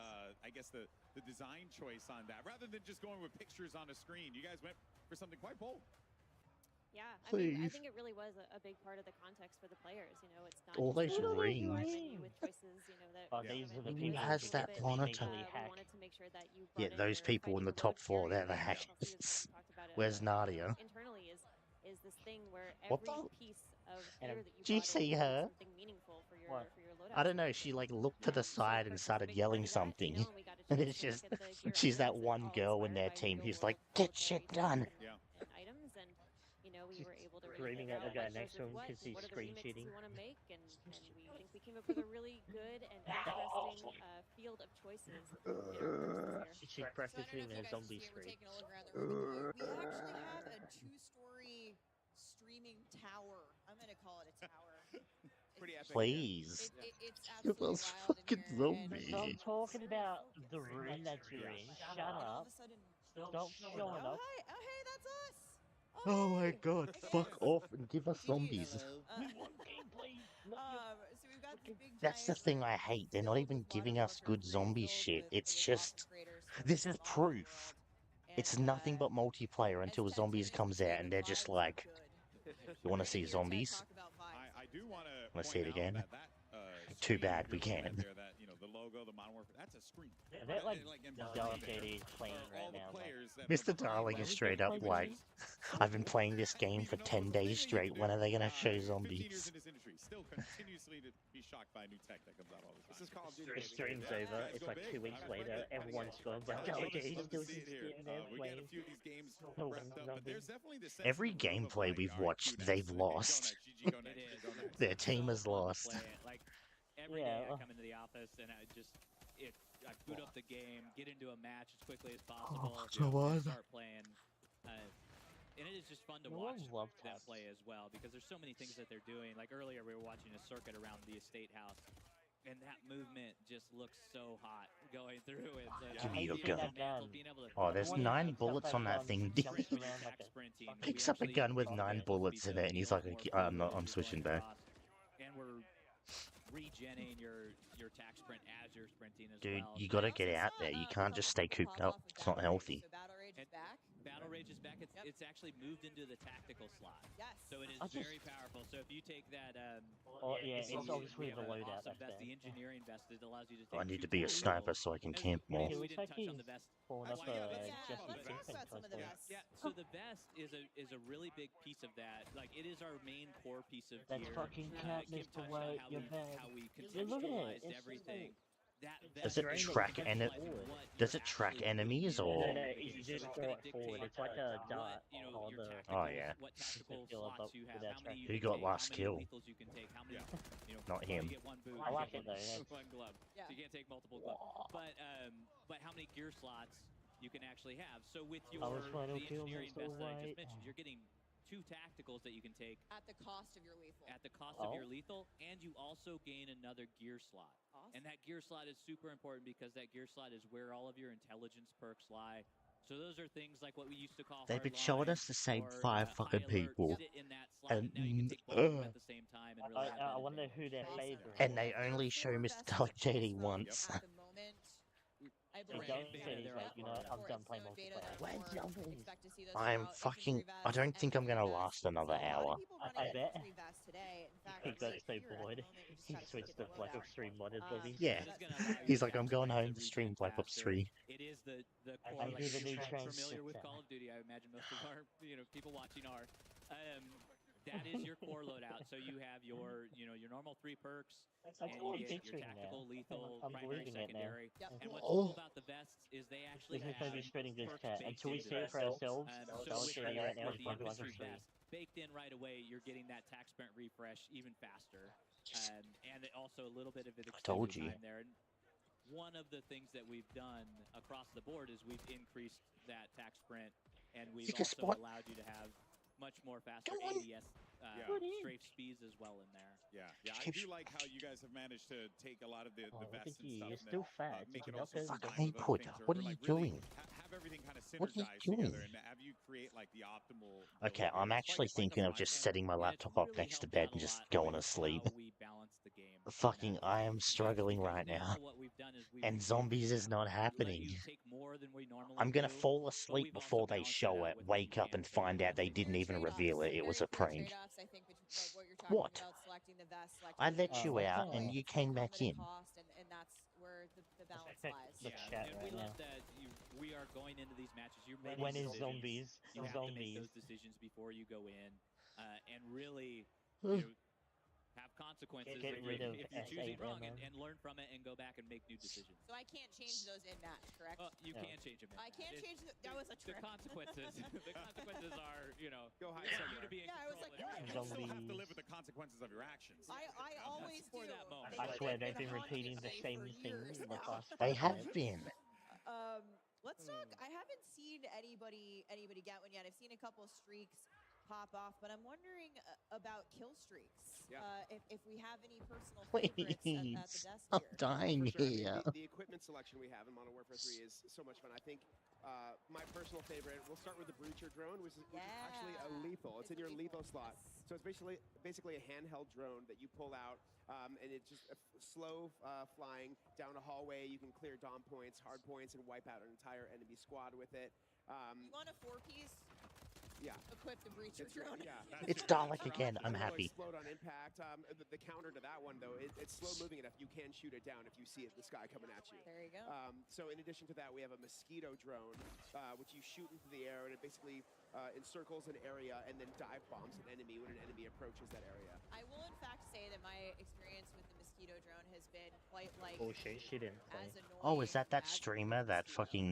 I guess the design choice on that, rather than just going with pictures on a screen? You guys went for something quite bold. Yeah, I mean, I Please. think it really was a big part of the context for the players. You know, it's not All just those a rings. menu with choices. You know that. Oh, Yeah. these are the come in. Who people has who that can monitor? basically We hack. wanted to make sure that you Yeah, brought in those your people in the fighting top heroic 4, they're the experience. hackers. Chelsea has talked about it, Where's Nadia? Internally is this thing where What every the- piece of And gear that you Did you brought in see was her? something meaningful for your What? loadout. I don't know, she like looked to the side and started yelling something. And it's just, she's that one girl in their team who's like, get shit done. Yeah. And items, and you know, we She's were able to really screaming figure at the out guy what next goes to with him what, 'cause he's what are the screen remixes cheating. we want to make, and we think we came up with a really good and interesting field of choices. You know, for this year. She's practicing her zombie We're scream. taking a look around the room. We actually have a 2-story streaming tower. I'm gonna call it a tower. Pretty epic. Please. It's Give absolutely us wild in fucking here, zombies. and- So I'm talking about the room that you're in. Shut and all up. of a sudden, Stop showing oh up. hi, oh hey, that's us. Oh my hey. god, Okay. fuck off and give us GG's. zombies. So we've got the big That's the giant thing room I hate, they're filled not with even Modern giving us Warfare good 3, zombie filled shit. with It's awesome just, creators this from is all over the proof. world. It's And, nothing but multiplayer as until Ted zombies said, comes the out and they're just vibes are like, good. you wanna We're see gonna hear Ted zombies? talk about vibes. I do want to Wanna see it point out again? that Too screen bad you're we looking at can't. there, that, you know, the logo, the Modern Warfare, that's a screen. They're like in the behind Dark there 80s playing are all right the now. players that Mr. are behind Darling them, is straight up which like, is I've been playing this game for Even though 10 the thing days that you straight, can when do, are they gonna show 15 years zombies? in this industry, still continuously to be shocked by new tech that comes out all the time. This is Call of Duty. The baby. stream's Yeah, over. yeah, It's go like big. 2 weeks I've later. heard it. Everyone's gone. But I'd love Dark to 80s see still it here. sitting there We get a playing. few of these games No wrapped one's up, but zombie. there's definitely this sense Every in the room of, gameplay like, we've all right, watched, Kudak, they've go lost. next, GG, go next, It is. go next. Their team So has fun to lost. play it. Like every Yeah, day I well- come into the office and I boot up the game, get into a match as quickly as possible, so and was. start playing. And it is just fun to No watch one loves them tabs. play as well, because there's so many things that they're doing. Like earlier, we were watching a circuit around the estate house, and that movement just looks so hot going through it. Give me your being gun. able to- being able to- Oh, there's One 9 jumps bullets up on that and thing. jumps Sprint, around like attack a sprinting, fucking- we Picks up a actually gun with got 9 the bullets in speed it, to and be he's a like, lot "Okay, more I'm not- fluid I'm as you're switching going back." across. And we're regenning your attack sprint as you're sprinting as Dude, well. you So gotta get out there. You can't just stay cooped up. It's not healthy. So Battle Rage is And- back. Battle Rage is back. Yep. It's actually moved into the tactical slot. Yes. So it is I just- very powerful. So if you take that, Oh, yeah, if it's you- obviously we have the an loadout awesome that's vest, there. the engineering vest, it allows you to I take need two to be a tacticals. sniper so I can And camp we more. didn't Looks like touch on the he's vest. pulling up Actually, yeah, a let's Yeah, Jesse talk about let's the talk Pinkman about some of the cosplay. vests. Yeah, so the vest is a really big piece of that. Like it is our main core piece of That's gear. fucking Kim cap, touched Mr. on White, how you're we bad. how we Yeah, look at it, contextualized it's just everything. that Does it Drain track just and it- forward. Does it track enemies No, or? no, you just throw it forward. It's like a dart or the. Oh, yeah. What tactical feel slots about you have, that how many you Who can got take, last how kill? many lethals you can take, how many, you know, Not you him. get one boot, I you like get it though, yeah. one glove, Yeah. so you can't take multiple gloves. But how many gear slots you can actually have? So with your was trying to the kill engineering Mr. vest that I White. just mentioned, you're getting 2 tacticals that you can take At the cost of your lethal. at the cost of your Oh. lethal, and you also gain another gear slot. Awesome. And that gear slot is super important because that gear slot is where all of your intelligence perks lie. So those are things like what we used to call They've been hardline showing us the same or, 5 high fucking alert people, sit in that slot, and now you can and take both of them at the same time and really have I that wonder advantage. who they're Awesome. favoring. and they There are only show 4 Mr. vests Dark JD choose from once. At the moment. I They believe don't that say he's there like, are you know, I'm 4 done in playing snow beta, multiplayer. therefore, Where's zombies? expect to see those I'm throughout fucking. infantry I don't vests think and I'm gonna vests. last another So a lot hour. of people I running bet. infantry vests today. In fact, He right got so here at the bored. moment, we just He gotta switched kick to it low Black out. Ops 3 modded Um, lobbies. Yeah. That is gonna allow your He's like, I'm tax going sprint home to regen stream Black Ops faster. 3. It is the I core. do Like, the if new you're trans familiar with system. Call of Duty, I imagine most of our people watching are. That is your core loadout. So you have your your normal 3 perks, That's and all you I'm get your picturing tactical, now. lethal, I'm primary, believing it now. secondary. Yep. And what's Oh. cool about the vests is they actually This is going to be have spreading good perks chat. baked Until we into see it them. for ourselves, So I'll with show you right now. the It's Black Ops infantry 3. vest baked in right away, you're getting that tax sprint refresh even faster, and also a little bit of an told extended you. time there. And one of the things that we've done across the board is we've increased that tax sprint, and we've You can also spot- allowed you to have much more faster Go on. ADS Yeah. strafe speeds as well in there. Yeah, I keep do sh- like how you guys have managed to take a lot of the Oh, look vests at and you. stuff You're and still then, fat. make Did it you not also go Fuck, combine hey, with other Pud, things, what or are you like really doing? have everything kind of What are you synergize together doing? and have you create like the optimal. Okay, build I'm here. actually It's like thinking a of just fine setting my And it's laptop up really next to helped bed out and a just lot going with to sleep. how we balance the game in Fucking, that I sense. am struggling Because right now now. what we've done is And we've zombies is not let happening. you take more than we normally I'm gonna do, fall but asleep we've also before they balanced it show out it, with what you wake up can and take find out they domestic. didn't even Trade-offs, reveal it. It very was a clear prank. trade-offs, I think, what you're talking What? about, selecting the vest, selecting I the let vehicle, you what's out that? and you it's came back unlimited in. cost, and that's where the balance check lies. the Yeah, chat and right we love now. that we are going into these matches. You're making When is decisions. zombies? You have to make Zombies. those decisions before you go in, and really, have consequences Get if, rid you, of if you're choosing S8 wrong, ammo. and learn from it and go back and make new decisions. So I can't change those in match, correct? You No. can change them. I can't change that was a The trick. consequences. The consequences are, Go hide for you somewhere. to be in Yeah, I was control like, of it. You still have to Zombies. live with the consequences of your actions. I always for do. that moment. I They've swear been they've been haunting repeating the me same for thing years in the now. past They 5 have minutes. been. Let's talk. I haven't seen anybody get one yet. I've seen a couple streaks pop off, but I'm wondering about kill streaks. Yeah. If we have any personal favorites at the Please, desk I'm here. dying For sure. I mean, here. the equipment selection we have in Modern Warfare 3 is so much fun. I think my personal favorite, we'll start with the Breacher drone, which is actually a Yeah. lethal. It's in your lethal slot. Yes. So it's basically a handheld drone that you pull out, and it's just slow flying down a hallway. You can clear dom points, hard points, and wipe out an entire enemy squad with it. You want a 4-piece? Yeah. Equip the breacher It's, drone. yeah. It's Dalek again. I'm It'll happy. explode on impact. The counter to that one, though, it's slow moving enough. You can shoot it down if you see it, the sky coming at you. There you go. So in addition to that, we have a mosquito drone, which you shoot into the air, and it basically encircles an area and then dive bombs an enemy when an enemy approaches that area. I will in fact say that my experience with the mosquito drone has been quite like Bullshit, she didn't play. as annoying. Oh, is that as a streamer that mosquito. fucking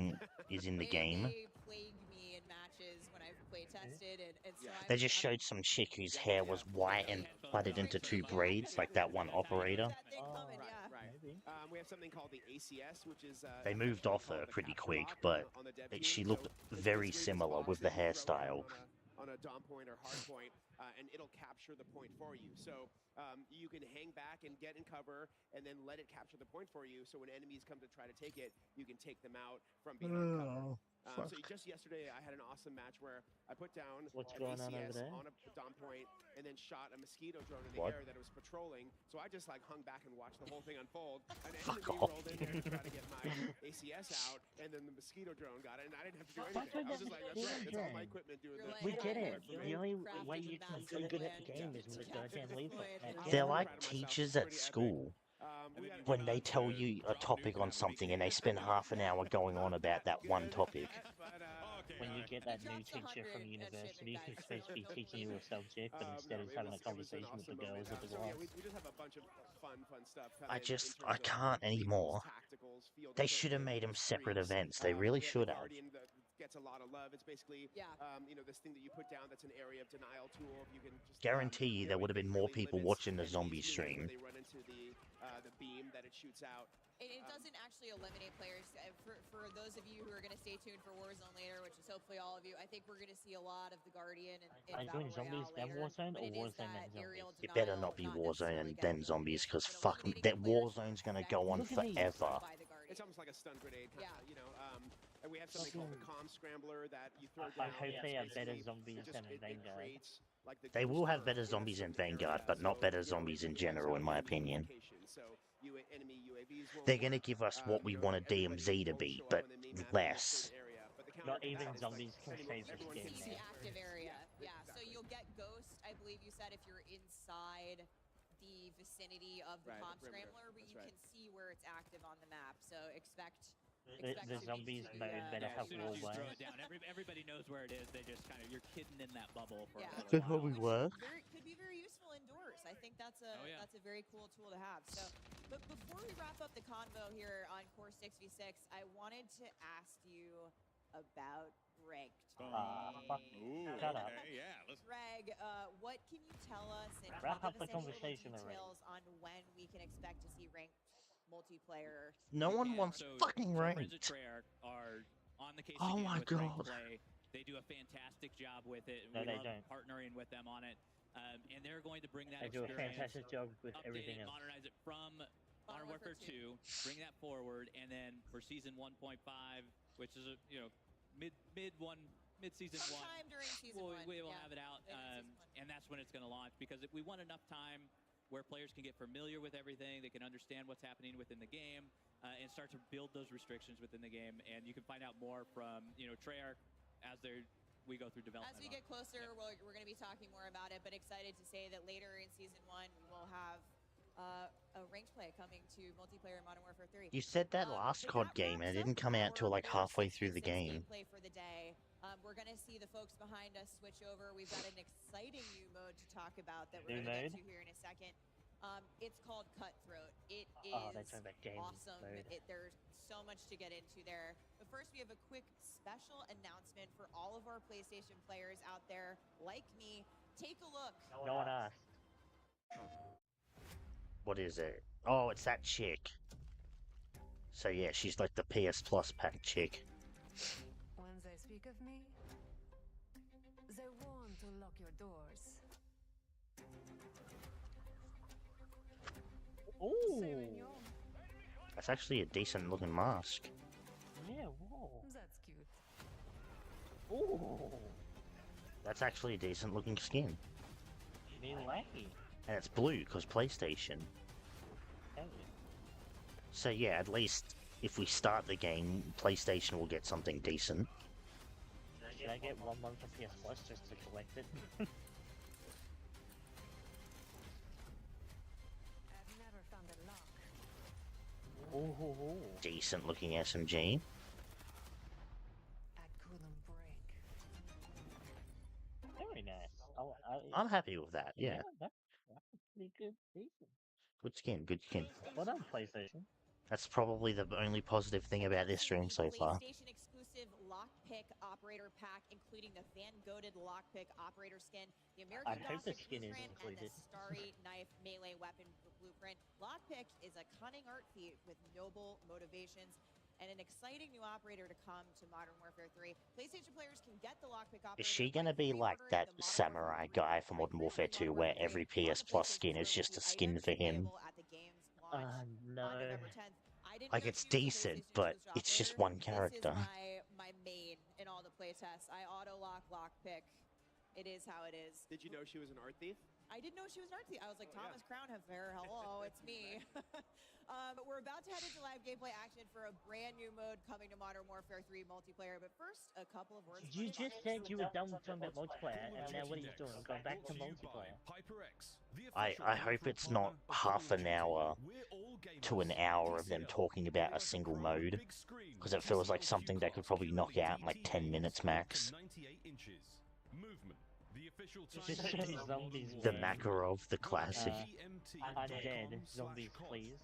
is in the game? They plague me in matches when I've play tested, and so Yeah. I'm, They just I'm showed some chick whose hair was white and plaited into 2 braids, like that one operator. that thing coming, Right, yeah. right. Maybe. We have something called the ACS, which is They moved effectively off her called the pretty capture quick, lock but on the dev she team. looked So it's very basically this similar box with that the you throw hairstyle. on a dom point or hard point, and it'll capture the point for you. So you can hang back and get in cover, and then let it capture the point for you. So when enemies come to try to take it, you can take them out from behind cover. So just yesterday, I had an awesome match where I put down What's an going on over ACS there? on a dom point and then shot a mosquito drone in the What? air that it was patrolling. So I just like hung back and watched the whole thing unfold. An Fuck enemy off. rolled in there to try to get my ACS out, and then the mosquito drone got it, and I didn't have to do That's anything. I was what just like, the that's right. It's all my mosquito equipment doing You're the like, We I get have it. for The me. only crafted way the you can be master so good at the plan game is with to the goddamn capture lethal. the That's point. They're all. like proud of myself. teachers It's at pretty epic. school We then got you when went they on tell to you a drop topic nuke on and have a something and they weekend. spend half an hour going on about that one topic. But, Okay, when you get that new drops the teacher 100 from at university shipment, who's guys, supposed to be so teaching you a subject, but instead is it having a was an conversation with the awesome girls moment. at the So yeah, class. we just have a bunch of fun stuff. I in just, terms I of can't visuals, anymore. tacticals, field They equipment, should have made them separate streaks. events. They really We have should the have. Guardian that gets a lot of love. It's basically, Yeah. this thing that you put down that's an area of denial tool. You can just Guarantee you there would have it been more really people limits watching the enemies zombie movement stream. when they run into the beam that it shoots out. It doesn't actually eliminate players. For those of you who are going to stay tuned for Warzone later, which is hopefully all of you, I think we're going to see a lot of the Guardian and Are you doing zombies then Warzone or Warzone then aerial zombies? It better denial, not be not Warzone necessarily and getting then the zombies, elimination, because but fuck, eliminating that the players Warzone's gonna that go on Look at me. forever. by the Guardian. It's almost like a stun grenade, Yeah. And we have something called the comm scrambler that you throw I down. hope they have better Basically, zombies than in it Vanguard. creates, like, the They will ghost have burn better in a zombies in certain Vanguard, area, but not so, better it zombies in moves general, in my out opinion. location. So enemy UAVs won't They're gonna work. give us what we want a Everybody DMZ to won't be, show up but when they need map in a less. certain area, but the Not counter to even that is, zombies can anyone- save the everyone skin, can See see the man. active area. Yeah, so Exactly. you'll get Ghost, I believe you said, if you're inside the vicinity of the Right, comm the perimeter. scrambler, but That's you right. can see where it's active on the map. So expect The to be- zombies to be, mode better Yeah, have as soon as you wall throw wire. it down, everybody knows where it is. They just kind of, you're hidden in that bubble for Yeah. a That's little how while. we work. could be very useful indoors. I think that's Oh, yeah. a very cool tool to have. So, but before we wrap up the convo here on Core 6v6, I wanted to ask you about ranked fuck. play. Ooh, Shut up. okay, yeah. Let's Greg, what can you tell us and Wrap give up the us any little conversation already. details on when we can expect to see ranked multiplayer? No one Yeah, wants so fucking Friends of ranked. Treyarch are on the case Oh again my with ranked God. play. They do a fantastic job with it. No, we they love don't. partnering with them on it. And they're going to bring that They do a experience, fantastic job with update everything it, else. modernize it from Modern Warfare 2, bring that forward, and then for season 1.5, which is mid-season one, Sometime during season one. we will yeah. have it out, Later in season one. and that's when it's going to launch. Because we want enough time where players can get familiar with everything, they can understand what's happening within the game, and start to build those restrictions within the game. And you can find out more from Treyarch as we go through development. As we get closer, we're going to be talking more about it, but excited to say that later in season one, we'll have a ranked play coming to multiplayer in Modern Warfare 3. You said that last But COD that game and wraps it didn't up come out till our like Core halfway through the 66 game. gameplay for the day. We're going to see the folks behind us switch over. We've got an exciting new mode to talk about that we're New going to get mode? to here in a second. It's called Cutthroat. It Oh, is that's on that game awesome. mode. There's so much to get into there. But first, we have a quick special announcement for all of our PlayStation players out there, like me. Take a look. No one asked. What is it? Oh, it's that chick. So yeah, she's like the PS Plus pack chick. When they speak of me, they want to lock your doors. Ooh. Serignon, That's actually a decent looking mask. Yeah, whoa. that's cute. Ooh. That's actually a decent looking skin. New way. And it's blue, because PlayStation. Hell So yeah, at least if we start the game, PlayStation will get something decent. yeah. Should I get 1 month of PS Plus just to collect it? I've never found a lock. Ooh. Decent looking SMG. I couldn't break. Very nice. I'm happy with that, yeah. That's pretty good. Decent. Good skin, good skin. Well done, PlayStation. That's probably the only positive thing about this stream so far. PlayStation exclusive lockpick operator pack, including the Van Goated lockpick operator skin, the American I hope the Gothic skin is blueprint, and included. the Starry Knife melee weapon blueprint. Lockpick is a cunning art feat with noble motivations and an exciting new operator to come to Modern Warfare 3. PlayStation players can get the lockpick operator. Is she by gonna be like pre-ordering that the Modern samurai Warfare 3 guy from Modern Warfare 2 where every PS Plus skin is just a skin for him? At the game's launch No. on November 10th. I didn't Like, know it's she was a decent, PlayStation but exclusive it's just operator. one character. This is my main in all the playtests. I auto lockpick. It is how it is. Did you know she was an art thief? I didn't know she was an art thief. I was like, Thomas Crown Affair. Hello, it's me. We're about to head into live gameplay action for a brand new mode coming to Modern Warfare 3 multiplayer. But first, a couple of words. You just said you were done with talking about multiplayer, and now what are you doing? Going back to multiplayer? I hope it's not half an hour to an hour of them talking about a single mode, because it feels like something that could probably knock out in like 10 minutes max. Just zombies The win. Makarov, the classic. Undead zombies, please.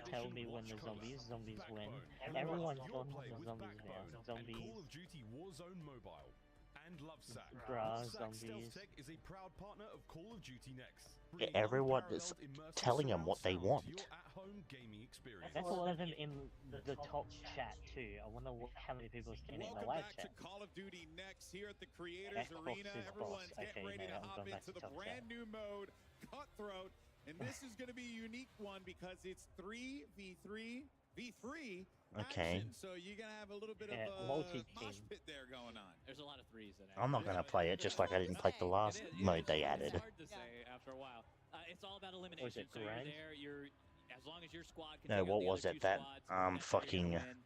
Tell me when the zombies win. Everyone's on the zombies now. Zombies. Call of Duty Warzone Mobile and Lovesack. Bruh, Lovesack zombies. StealthTech is a proud partner of Call of Duty Next. Yeah, everyone is telling them what they want. Your at-home gaming experience. That's a lot of them in the top chat too. I wonder how many people are sitting in the Welcome live back chat. to Call of Duty Next here at the Creators Xbox Arena. is Everyone's boss. getting Okay, ready no, to I'm hop going back into to the top brand new mode, Cutthroat. And this is going to be a unique one because it's 3v3 v3 Okay. action. So you're going to have a little bit Yeah, of a multi-team. mosh pit there going on. There's a lot of threes in it. I'm not gonna play it, just like I didn't play the last mode they added. It's hard to say after a while. It's all about elimination. it So you're grind? there. As long as your squad can No, take out what the was other it? two That, squads, that's how you're fucking- gonna win.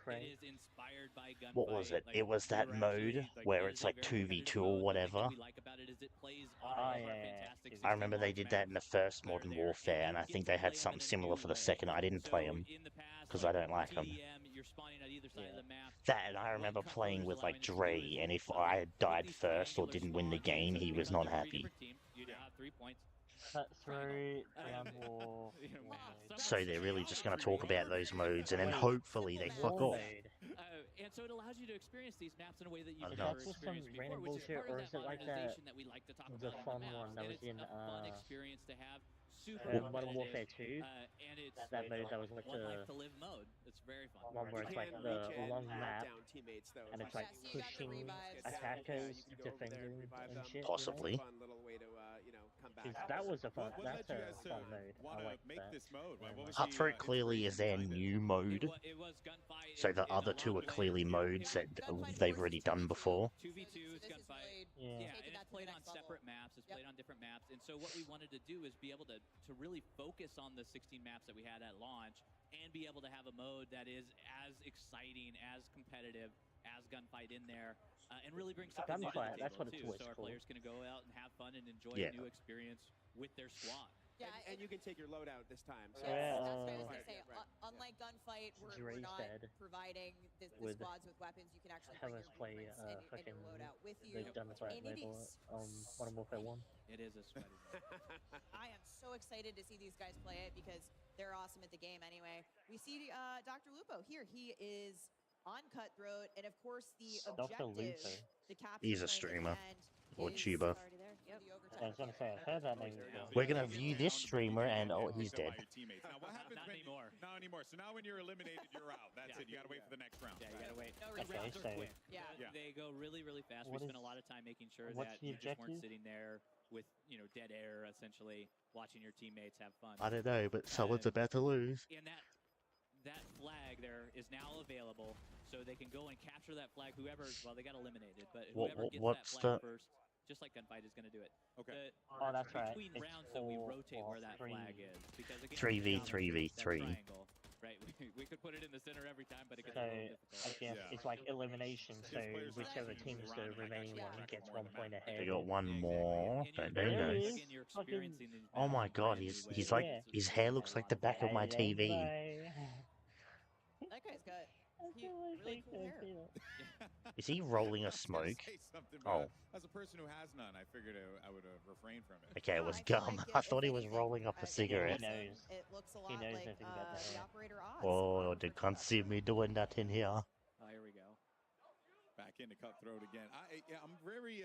Crank? It is inspired by Gunfight. What was it? Like, It was that you're mode actually, where it it's is a like very 2v2 competitive or mode. The whatever. thing we like about it is it plays on Oh, all of our yeah, fantastic yeah. I remember 16 they launch did that in the maps first that are Modern there, Warfare, and you I get think to they play had them something in a similar new for the way. second. I didn't play So them in the past, because I don't like them. TDM, you're spawning at either side of the map. That, and I remember What playing Cutthroat with is like allowing you to do Dre, is, and if with I had died these first or triangular didn't win the spawns, game, he was because not they're three happy. different teams, you now have 3 points. Cutthroat, ground war. You know, war math. mode. So they're really just going to talk about those modes, and then Wait. hopefully they fuck War off. mode. And so it allows you to experience these maps in a way that you've I don't never know. That's just some experienced random before, which is bullshit, part or of is that it like that- modernization that we like to talk the about on fun the maps. one that And was it's in, a fun experience to have. Super Modern Warfare competitive, 2. and it's That mode that was like one life the to live mode. It's very fun. one where You it's like can the regen, long knock map, down teammates, though. and it's Like, like Yeah, so you got the pushing revives. attackers, you can go over there defending, revive and them. shit. Possibly. Fun little way to come back. 'Cause that was a fun. What That's led you a guys to fun mode. want I to like make that. this mode? What was Cutthroat the, clearly is their inspiration behind it? new mode, It was Gunfight. so the other two are clearly modes that they've already done before. 2v2 is This is Gunfight. really Yeah. Yeah, taking and that it's to the played on next level. separate maps. It's Yep. played on different maps. And so what we wanted to do is be able to really focus on the 16 maps that we had at launch and be able to have a mode that is as exciting, as competitive as Gunfight in there, and really bring something new to the Gunfight, table that's what it's too. always So our called. players can go out and have fun and enjoy Yeah. a new experience with their squad. Yeah, and you can take your load out this time. So Yeah, that's what I was uh, gonna say. Right. Unlike Gunfight, we're Dre not said providing the with- squads with weapons. You can actually have bring us your play blueprints and your fucking loadout with you. the Gunfight And it level is Modern Warfare 1. It is a sweaty mode. I am so excited to see these guys play it because they're awesome at the game anyway. We see Dr. Lupo here. He is on Cutthroat, and of course the Dr. objective, Lupo. the capture He's a point at the streamer. end Or is Chiba. Already there. Yep. the I overtime was gonna kill. say, I've heard that name before. We're gonna view this streamer and oh, he's Picked up dead. by your teammates. Now, what happens Not when anymore. Not anymore. So now when you're eliminated, you're out. That's Yeah. it. You gotta wait for the next round. Yeah, you gotta wait. No The reason. rounds are so- quick. Yeah. Yeah. They go really, really fast. What we spent is- a lot of time making sure what's that the you just weren't objective? sitting there with, dead air, essentially, watching your teammates have fun. I don't know, but someone's about to lose. And that flag there is now available, so they can go and capture that flag. Whoever, well, they got eliminated, but whoever gets what's that flag the- first, just like Gunfight is going to do it. Okay. Oh, that's right. Between It's rounds, though, we 4 rotate or where that 3. flag is because again, 3v3v3. that triangle, right? We could put it in the center every time, but it gets So, a little I difficult. guess Yeah. it's like elimination, so players whichever like team's around the and, like, remaining actually one track gets more 1 of the point map. ahead. They got one Yeah, more. exactly. Don't And they you're- There know? he is. Again, you're Fucking- experiencing these Oh my maps in a god, brand new he's way. he's like Yeah. his hair looks like the back of my TV. That guy's got I he- feel like really they cool could hair. do it. Is he rolling I a was gonna smoke? say something, Oh. but as a person who has none, I figured I would refrain from it. Okay, it No, was I feel gum. like I if thought he was anything, rolling up a if cigarette. He anything, knows. It looks a lot He knows like nothing about the that. operator Oz. Oh, they can't see me doing that in here. Oh, here we go. Back into Cutthroat again. I'm very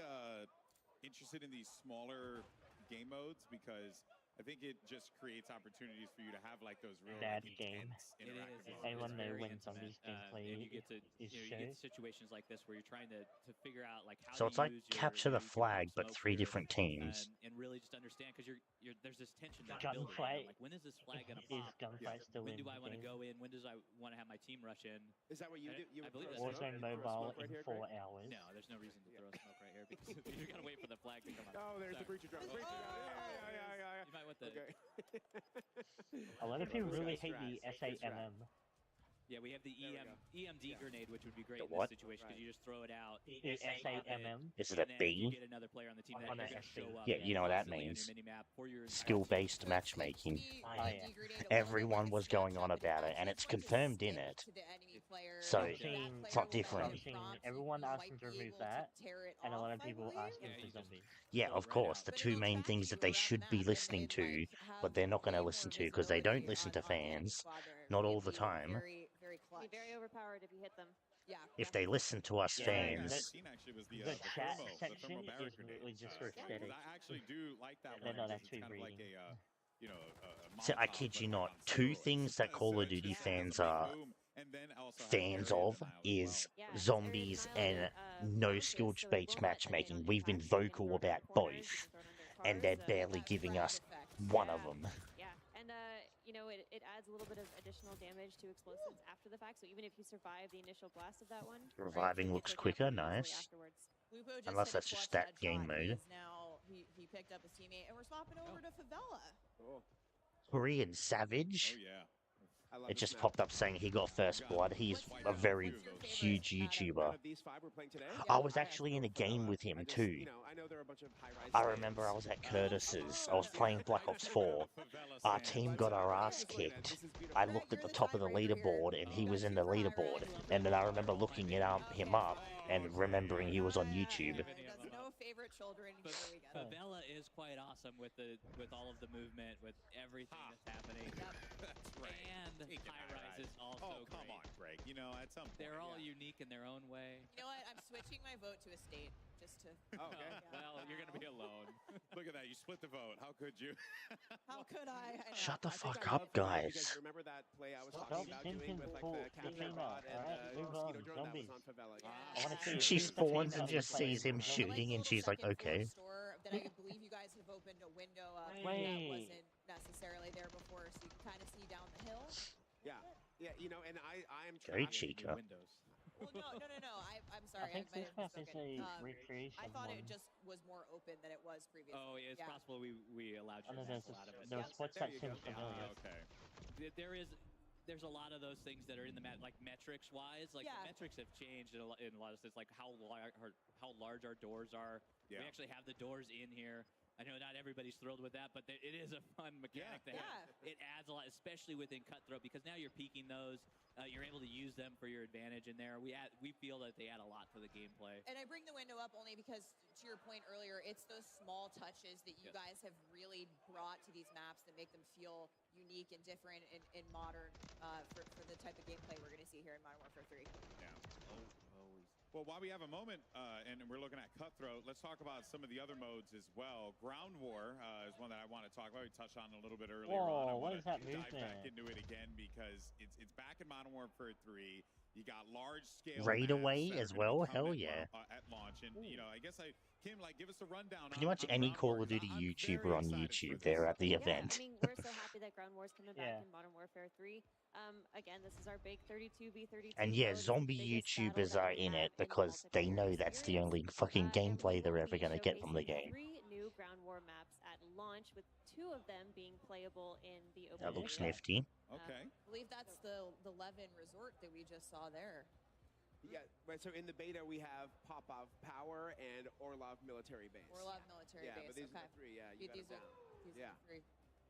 interested in these smaller game modes because I think it just creates opportunities for you to have like those real Bad like, game. intense It is. interactive It's, moments. Anyone it's know very when intimate, zombies gameplay and you get to is you shown? get situations like this where you're trying to figure out like how So it's to like use your, capture the your flag, pump but smoke 3 here, different teams. and really just understand because you're there's this tension that's Gunfight. building. You know, like when is this flag gonna Is pop? gunfight still When in do I the want to game? go in? When does I want to have my team rush in? Is that what you do? You I would believe throw a that's smoke? Warzone You throw a Mobile smoke right in here, 4 Greg? hours. No, there's no reason to throw a smoke right here because you're gonna wait for the flag to come up. Oh, there's the Sorry. breacher drone. Breacher drone. Yeah. You might want the. Okay. A lot of people This really guy's hate the strats. SAMM. Yeah, we have the There we go. EMD grenade, which would be great The in what? this situation because you just throw it out. The SAMM. Is it a And then if you B? get another player on the team On that the you're gonna SC. show up Yeah, you know what that constantly on your means. minimap for your entire Skill-based team. matchmaking. Oh, yeah. Everyone was going on about it, and it's confirmed in it. So, it's not different. Everyone asking to remove that, and a lot of people asking for zombies. Yeah, of course, the two main things that they should be listening to, but they're not going to listen to because they don't listen to fans. Not all the time. Very Be very overpowered if you hit them. Yeah. If they listen to us Yeah, fans, Actually was the The chat thermo, the section thermal barrier is grenade, really just for 'cause aesthetics. I actually do like that They're one. not because actually it's kind of like reading. a, you know, a see, I Molotov, kid you but not, on 2 steroids. things that Call So of it Duty just has a fans big are boom, and then also has fans area of denial as is Yeah, zombies and no skill-based matchmaking. We've been vocal about both, and they're barely giving us one of them. Yeah, and you know, it adds a little bit of additional damage to explosives after the fact. So even if you survive the initial blast of that one, Reviving looks quicker, nice. Lupo just Unless hit a that's just clutch that game headshot. mode. He is now he picked up his teammate, and we're swapping over to Favela. Cool. Korean Savage. Oh yeah. I love It this just map. popped up saying he got first blood. He's a very huge Out YouTuber. of these 5 we're playing today. I was actually in a game with him I just, too. you know, I know there are a bunch of high-rise I fans. remember I was at Curtis's. I was playing Black Ops 4. Our team got our ass kicked. I looked at the top of the leaderboard and he was in the leaderboard. And then I remember looking him up and remembering he was on YouTube. That's no favorite children. Here we go. Favela is quite awesome with all of the movement, with everything that's happening. That's right. And High Rise is also Oh, come great. on, Greg. You know, at some point. They're all unique in their own way. You know what? I'm switching my vote to a state just to. Oh, okay. Well, you're gonna be alone. Look at that. You split the vote. How could you? How could I? know. Shut the I think fuck I up, love Favela because guys. Remember that play I was Stop talking about doing simping with like for the the capture female, rod and alright? the Move mosquito on, drone that was zombies. on Favela? Yeah. I want to see She who's the spawns female and just playing sees him zombies. shooting and she's like, okay. Store that I believe you guys have opened a window up that Wait. wasn't necessarily there before, so you can kind of see down the hill. Yeah, you know, and I am Very trying. Chica. Windows. Well, no. I'm sorry. I think might this have map is misspoken. a recreation I thought one. it just was more open than it was previously. Oh, yeah, it's Yeah. possible we allowed you Oh, to no, have a lot of it. there are spots There that you seem go. familiar. okay. There's a lot of those things that are in the like metrics wise. Like Yeah. the metrics have changed in a lot of sense. Like how large our doors are. Yeah. We actually have the doors in here. I know not everybody's thrilled with that, but it is a fun mechanic to have. It adds a lot, especially within Cutthroat, because now you're peeking those. You're able to use them for your advantage in there. We feel that they add a lot to the gameplay. And I bring the window up only because, to your point earlier, it's those small touches that you guys have really brought to these maps that make them feel unique and different and modern for the type of gameplay we're going to see here in Modern Warfare 3. Yeah. Well, while we have a moment and we're looking at Cutthroat, let's talk about some of the other modes as well. Ground War is one that I want to talk about. We touched on a little bit earlier on. I Whoa, what wanna is that dive movement? back into it again because it's back in Modern Warfare 3. You got large scale Raid maps Away that as are gonna well? come Hell at, yeah. At launch, and you know, I guess Kim, like, give us a rundown. Pretty on, much on any Ground Call War, of Duty 'cause I'm YouTuber very on excited for YouTube this. there at the Yeah, event. I mean, we're so happy that Ground War's coming back Yeah. in Modern Warfare 3. Again, this is our big 32v32. And yeah, mode. It's the zombie biggest battle YouTubers that are we in have it in the because they multiplayer know that's the experience. only fucking And we gameplay will they're be ever going to get from the showcasing game. 3 new Ground War maps at launch, with 2 of them being playable in the open That looks beta. nifty. Okay. I believe that's the Levin Resort that we just saw there. Yeah, right. So in the beta we have Popov Power and Orlov Military Base. Orlov Military yeah, Base. but these okay. are the 3. Yeah, you got These them are- down. these are Yeah. the 3.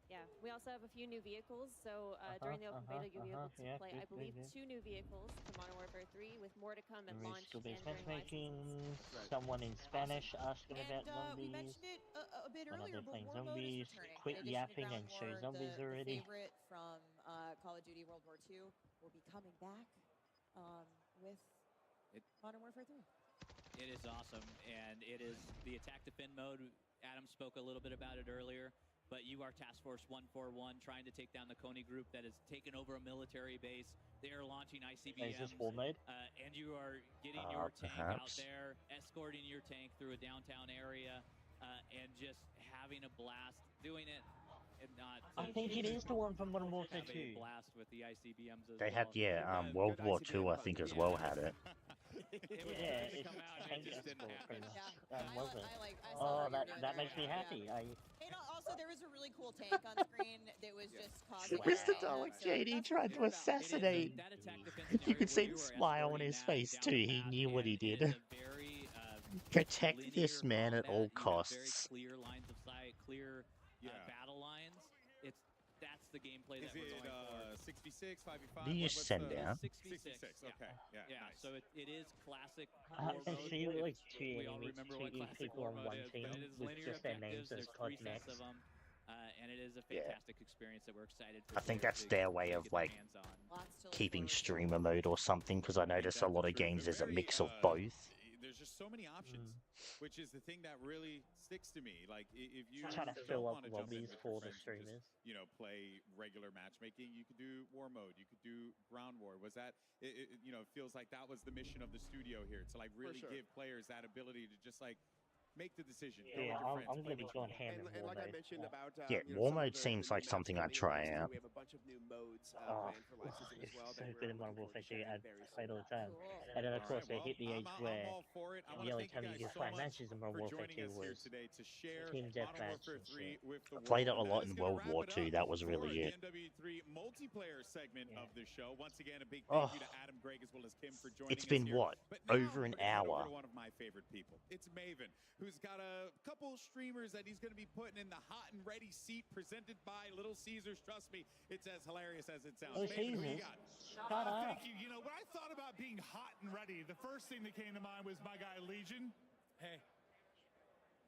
Yeah, we also have a few new vehicles. So during the open beta, you'll be able to yeah, play, good, I believe, good. 2 new vehicles for Modern Warfare 3, with more to come at launch and Skill-based during matchmaking. licenses. Right. Someone in Spanish asking about And we zombies. mentioned it a bit When are earlier, they but playing War Mode is zombies? returning. Quit In addition to yapping Ground and show War, zombies the already. favorite from Call of Duty World War II will be coming back with Modern Warfare 3. It is awesome, and it is the attack defend mode. Adam spoke a little bit about it earlier. but you are Task Force 141 trying to take down the Coney group that has taken over a military base. They are launching ICBMs. Is this war mode? And you are getting your tank out Perhaps. there, escorting your tank through a downtown area, and just having a blast doing it. And not I think it is the one from Modern Warfare have 2. a blast with the ICBMs as They well. had, yeah, World War II, I think, as well had it. It was Yeah, supposed to it's come out, and tank it just didn't escort, happen. pretty much. Yeah, Was it? I saw Oh, what you were that doing that there. makes me happy. And also, there was a really cool tank on screen that was just causing. Mr. chaos, Dalek so JD that's tried what to we're about. assassinate. That attack defense You scenario could see where the you are smile on escorting his that face down too. the He path, knew what he and it did. is a very, Protect this linear man at combat. all You have costs. very clear lines of sight, clear battle lines. That's the gameplay that Is we're it going for. 66, 5v5? Do you What's send the- down? 66. 66, Yeah. okay. Yeah, Yeah, nice. so it is classic I war can mode. see like It's- two we all enemies, remember two what classic people war on mode one is, team but it is with linear just their objectives. names as There's COD 3 sets Next. of them, and it is a Yeah. fantastic experience that we're excited for. I think players that's to their way of, get their like, hands on. Lots to look keeping forward to. streamer mode or something, because I notice a lot of games there's a mix of both. There's just so many options, which is the thing that really sticks to me. Like, if you Trying to don't fill up wanna jump in lobbies with your for the friends and streamers. just, you know, play regular matchmaking, you could do war mode, you could do ground war. Was that, you know, it feels like that was the mission of the studio here, to like really sure. give players that ability to just like make the decision. Go Yeah, with your friends, I'm play gonna be war going mode. ham And, in and war like I mode. mentioned about Yeah, you know, war some of mode the seems new like maps something I'd coming try last year. out. We have a bunch of new modes Oh, planned for last season it's as well. so that good in we're Modern looking Warfare forward to 2. sharing I very played all soon. the time. Cool. And then of All course right, they well, hit the age I'm where all for it. I the wanna only thank you time you guys could so find much matches in Modern for Warfare joining 2 us here was today to share Team Modern Deathmatch Warfare and 3 shit. with the I played it world. a And lot that is in gonna World wrap War it II. up That was for really the it. NW3 multiplayer segment Yeah. of the show. Once again, a big thank you to Adam, Greg, as well as Kim for joining It's us been here. what? But now Over an we're gonna head over hour. to one of my favorite people. It's Maven, who's got a couple streamers that he's going to be putting in the hot and ready seat, presented by Little Caesars. Trust me, it's as hilarious as it sounds. Oh, Maven, who you Caesars. got? Shut up. Thank you. You know, when I thought about being hot and ready, the first thing that came to mind was my guy Legion. Hey,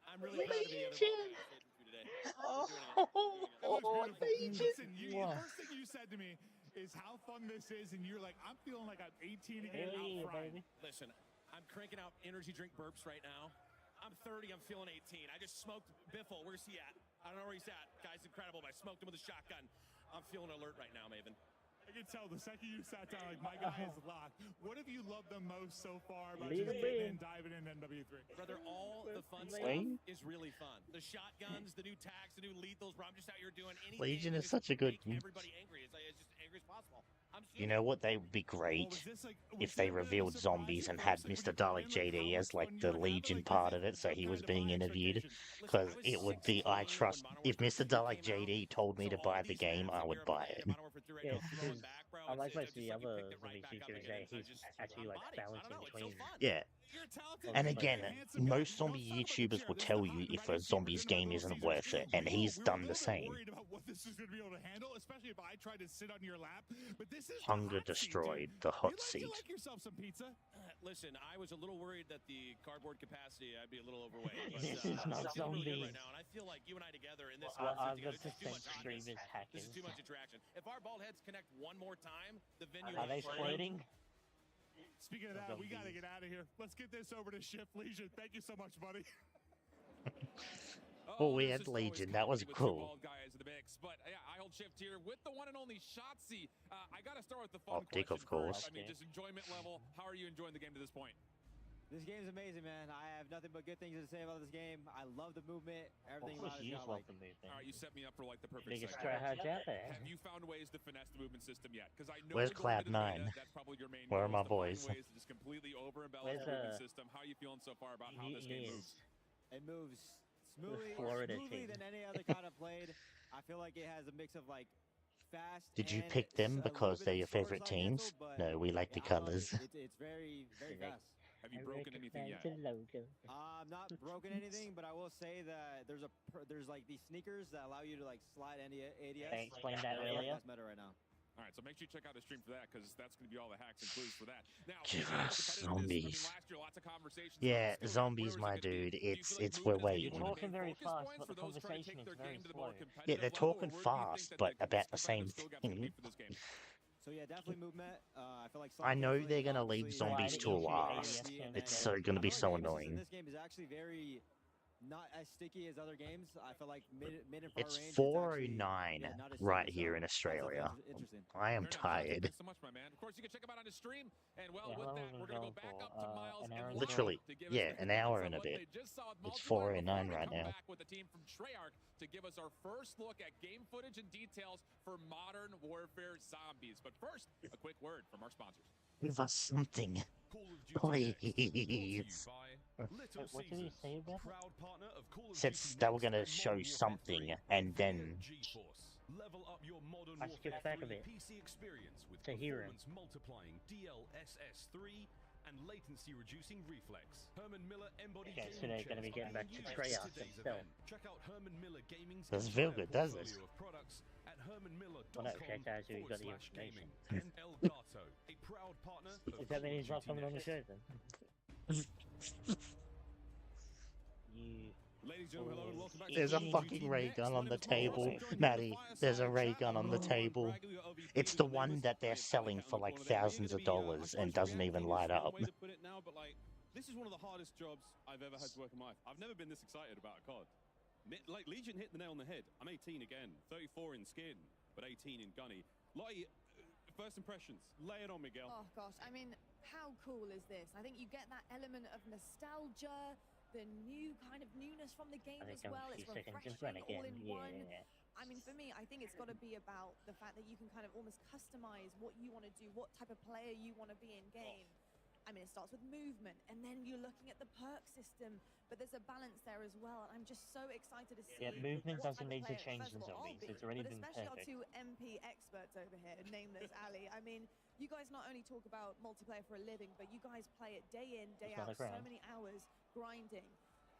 I'm really proud to be the other Legion. one today. Oh, Listen, you, Wow. the first thing you said to me is how fun this is, and you're like, I'm feeling like I'm 18 again. Hey, out front. baby. Listen, I'm cranking out energy drink burps right now. I'm 30, I'm feeling 18. I just smoked Biffle. Where's he at? I don't know where he's at. Guy's incredible, but I smoked him with a shotgun. I'm feeling alert right now, Maven. I can tell the second you sat down, like, my guy is locked. What have you loved the most so far about Leave just it getting be. in, diving into NW3? Brother, all the fun Wayne? stuff is really fun. The shotguns, the new tags, the new lethals, bro. I'm just out here doing anything. Legion to is just such a good. make everybody angry. It's, like, it's just angry as possible. I'm You know what? They would be great if they revealed zombies and had Mr. Dalek JD as like the Legion part of it, so he was being interviewed. Because it would be, I trust. If Mr. Dalek JD told me to buy the game, I would buy it. Yeah, because unlike most of the other zombie YouTubers there, he's actually like balancing between. Yeah. And again, most zombie YouTubers will tell you if a zombies game isn't worth it, and he's done the same. Worried about what this is going to be able to handle, especially if I tried to sit on your lap. But this is Hunger destroyed the hot seat. Like yourself some pizza. Listen, I was a little worried that the cardboard capacity, I'd be a little overweight. But, This is not I'm feeling really good zombies. right now, and I feel like you and I together in this Well, outfit the together, this is too much percent hotness. streamers This hacking. is too much interaction. If our bald heads connect one more time, the venue Are they will floating? Speaking of that, we got to get out of here. Let's get this over to Shift Legion. Thank you so much, buddy. Oh, we had Legion. That was cool. Guys in the mix, but yeah, I hold Shift here with the one and only Shotzi. I got to start with the fun Optic, question of course. first. I mean, just enjoyment level. How are you enjoying the game to this point? This game's amazing, man. I have nothing but good things to say about this game. I love the movement, everything Of course about it. you got, love like, the movement. All right, you set me up for like the perfect Biggest segue. tryhard out there. Have you found ways to finesse the movement system yet? Because I know Where's we're going into the Cloud9? beta, that's probably your main Where are goal, my is to find boys? ways to just completely over embellish Where's, the movement system. How are you feeling so far about how this game moves? It moves smoothly, Florida smoothly team. than any other COD I've played. I feel like it has a mix of like fast. Did you and pick them a little because bit they're of your slower favorite slide teams? cancel, but No, we like the I love it. colors. It's very, very fast. Have you broken anything yet? I've not broken anything, but I will say that there's like these sneakers that allow you to like slide any ADS. They explained that I love earlier. That's meta right now. All right, so make sure you check out the stream for that because that's going to be all the hacks and clues for that. Now, Give speaking of us competitiveness, zombies. last year, lots of conversations about Yeah, skill. zombies, Where my is it gonna dude. be? Do you It's feel like we're movement is waiting. You're talking very focus fast, points but for the those trying to conversation take is their very game to the more slow. Yeah, they're competitive level, talking or where do you fast, think that but the about the same competitive skill gap will be thing. for this game? So yeah, definitely movement. I feel like I know Slide they're canceling, gonna leave obviously, zombies sliding to into last. ADS and It's then- so gonna be I feel so like the emphasis annoying. in this game is actually very not as sticky as other games. I feel like mid and far It's range. 4:09 not as right sticky, here so in that's Australia. interesting. I am Fair enough, Jonathan. tired. Thanks so much, my man. Of course, you can check him out on his stream. And well, Yeah, with how long that, was we're it going to going go back for? up to Miles An and hour and a Rob half? Literally, to give us yeah, their an thoughts hour on and a what bit. they just saw at It's multiplayer 4:09 before we right come now. back with the team from Treyarch to give us our first look at game footage and details for Modern Warfare Zombies. But first, a quick word from our sponsors. Give us something, please. What did he say about it? Said they were gonna show something, and then Level up your Modern I Warfare skipped back a 3 bit PC experience with to hear him. performance multiplying DLSS3 and latency reducing reflex. Herman Miller embodied Okay, so gaming they're gonna be chairs getting are back to used Treyarch at today's themselves. event. Check out Herman Miller Gaming's Doesn't feel entire good, does it? portfolio of products at Well, no, check out who you got the information. hermanmiller.com/gaming. And Elgato, a proud partner of Does that mean he's not Call of coming on the Duty show Next. then? You. Ladies and gentlemen, hello and welcome back to There's a Call of fucking Duty ray Next. gun My on name the is Paul table, Russell, joining me Maddie. in the There's a fireside ray chat. gun on the Ron table. Bradley of LVP It's is the my name one is. that they're I am selling Alec for Allen like corner there. We're thousands gonna of be, dollars and doesn't even light I don't up. know way to put it now, but like this is one of the hardest jobs I've ever had to work in my life. I've never been this excited about a COD. Like Legion hit the nail on the head. I'm 18 again, 34 in skin, but 18 in gunny. Lottie, first impressions. Lay it on, Miguel. Oh gosh, I mean, how cool is this? I think you get that element of nostalgia, the new kind of newness from the game I as think I'm well. a It's few seconds in refreshing front again. all in Yeah. one. I mean, for me, I think it's got to be about the fact that you can kind of almost customize what you want to do, what type of player you want to be in game. I mean, it starts with movement, and then you're looking at the perk system, but there's a balance there as well. I'm just so excited to see. Yeah, movement what doesn't type of need to player, change first in of all, I'll zombies. be, It's already but been especially perfect. our two MP experts over here, nameless Ali. I mean, you guys not only talk about multiplayer for a living, but you guys play it day in, day It's not out, a so grind. many hours grinding.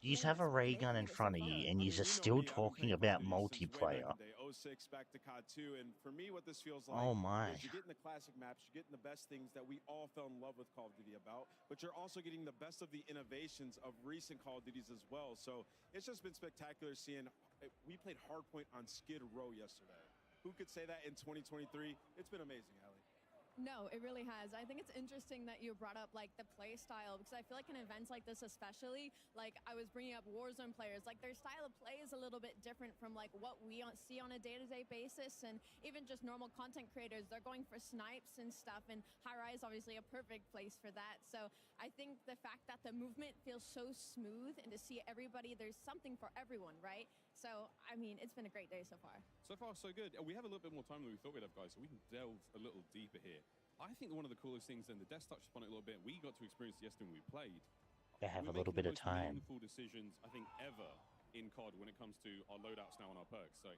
You just have a ray gun in front of you, and you're just still talking about multiplayer. 06 back to COD 2, and for me, what this feels like Oh my. is you're getting the classic maps, you're getting the best things that we all fell in love with Call of Duty about, but you're also getting the best of the innovations of recent Call of Duties as well. So it's just been spectacular seeing. We played Hardpoint on Skid Row yesterday. Who could say that in 2023? It's been amazing, Ali. No, it really has. I think it's interesting that you brought up like the play style, because I feel like in events like this especially, like I was bringing up Warzone players, like their style of play is a little bit different from like what we see on a day-to-day basis, and even just normal content creators, they're going for snipes and stuff, and High Rise obviously a perfect place for that. So I think the fact that the movement feels so smooth, and to see everybody, there's something for everyone, right? So I mean, it's been a great day so far. So far, so good. We have a little bit more time than we thought we'd have, guys, so we can delve a little deeper here. I think one of the coolest things, and the desk touched upon it a little bit, we got to experience it yesterday when we played. They have a We're little making bit the of most time. meaningful decisions, I think, ever in COD when it comes to our loadouts now and our perks. So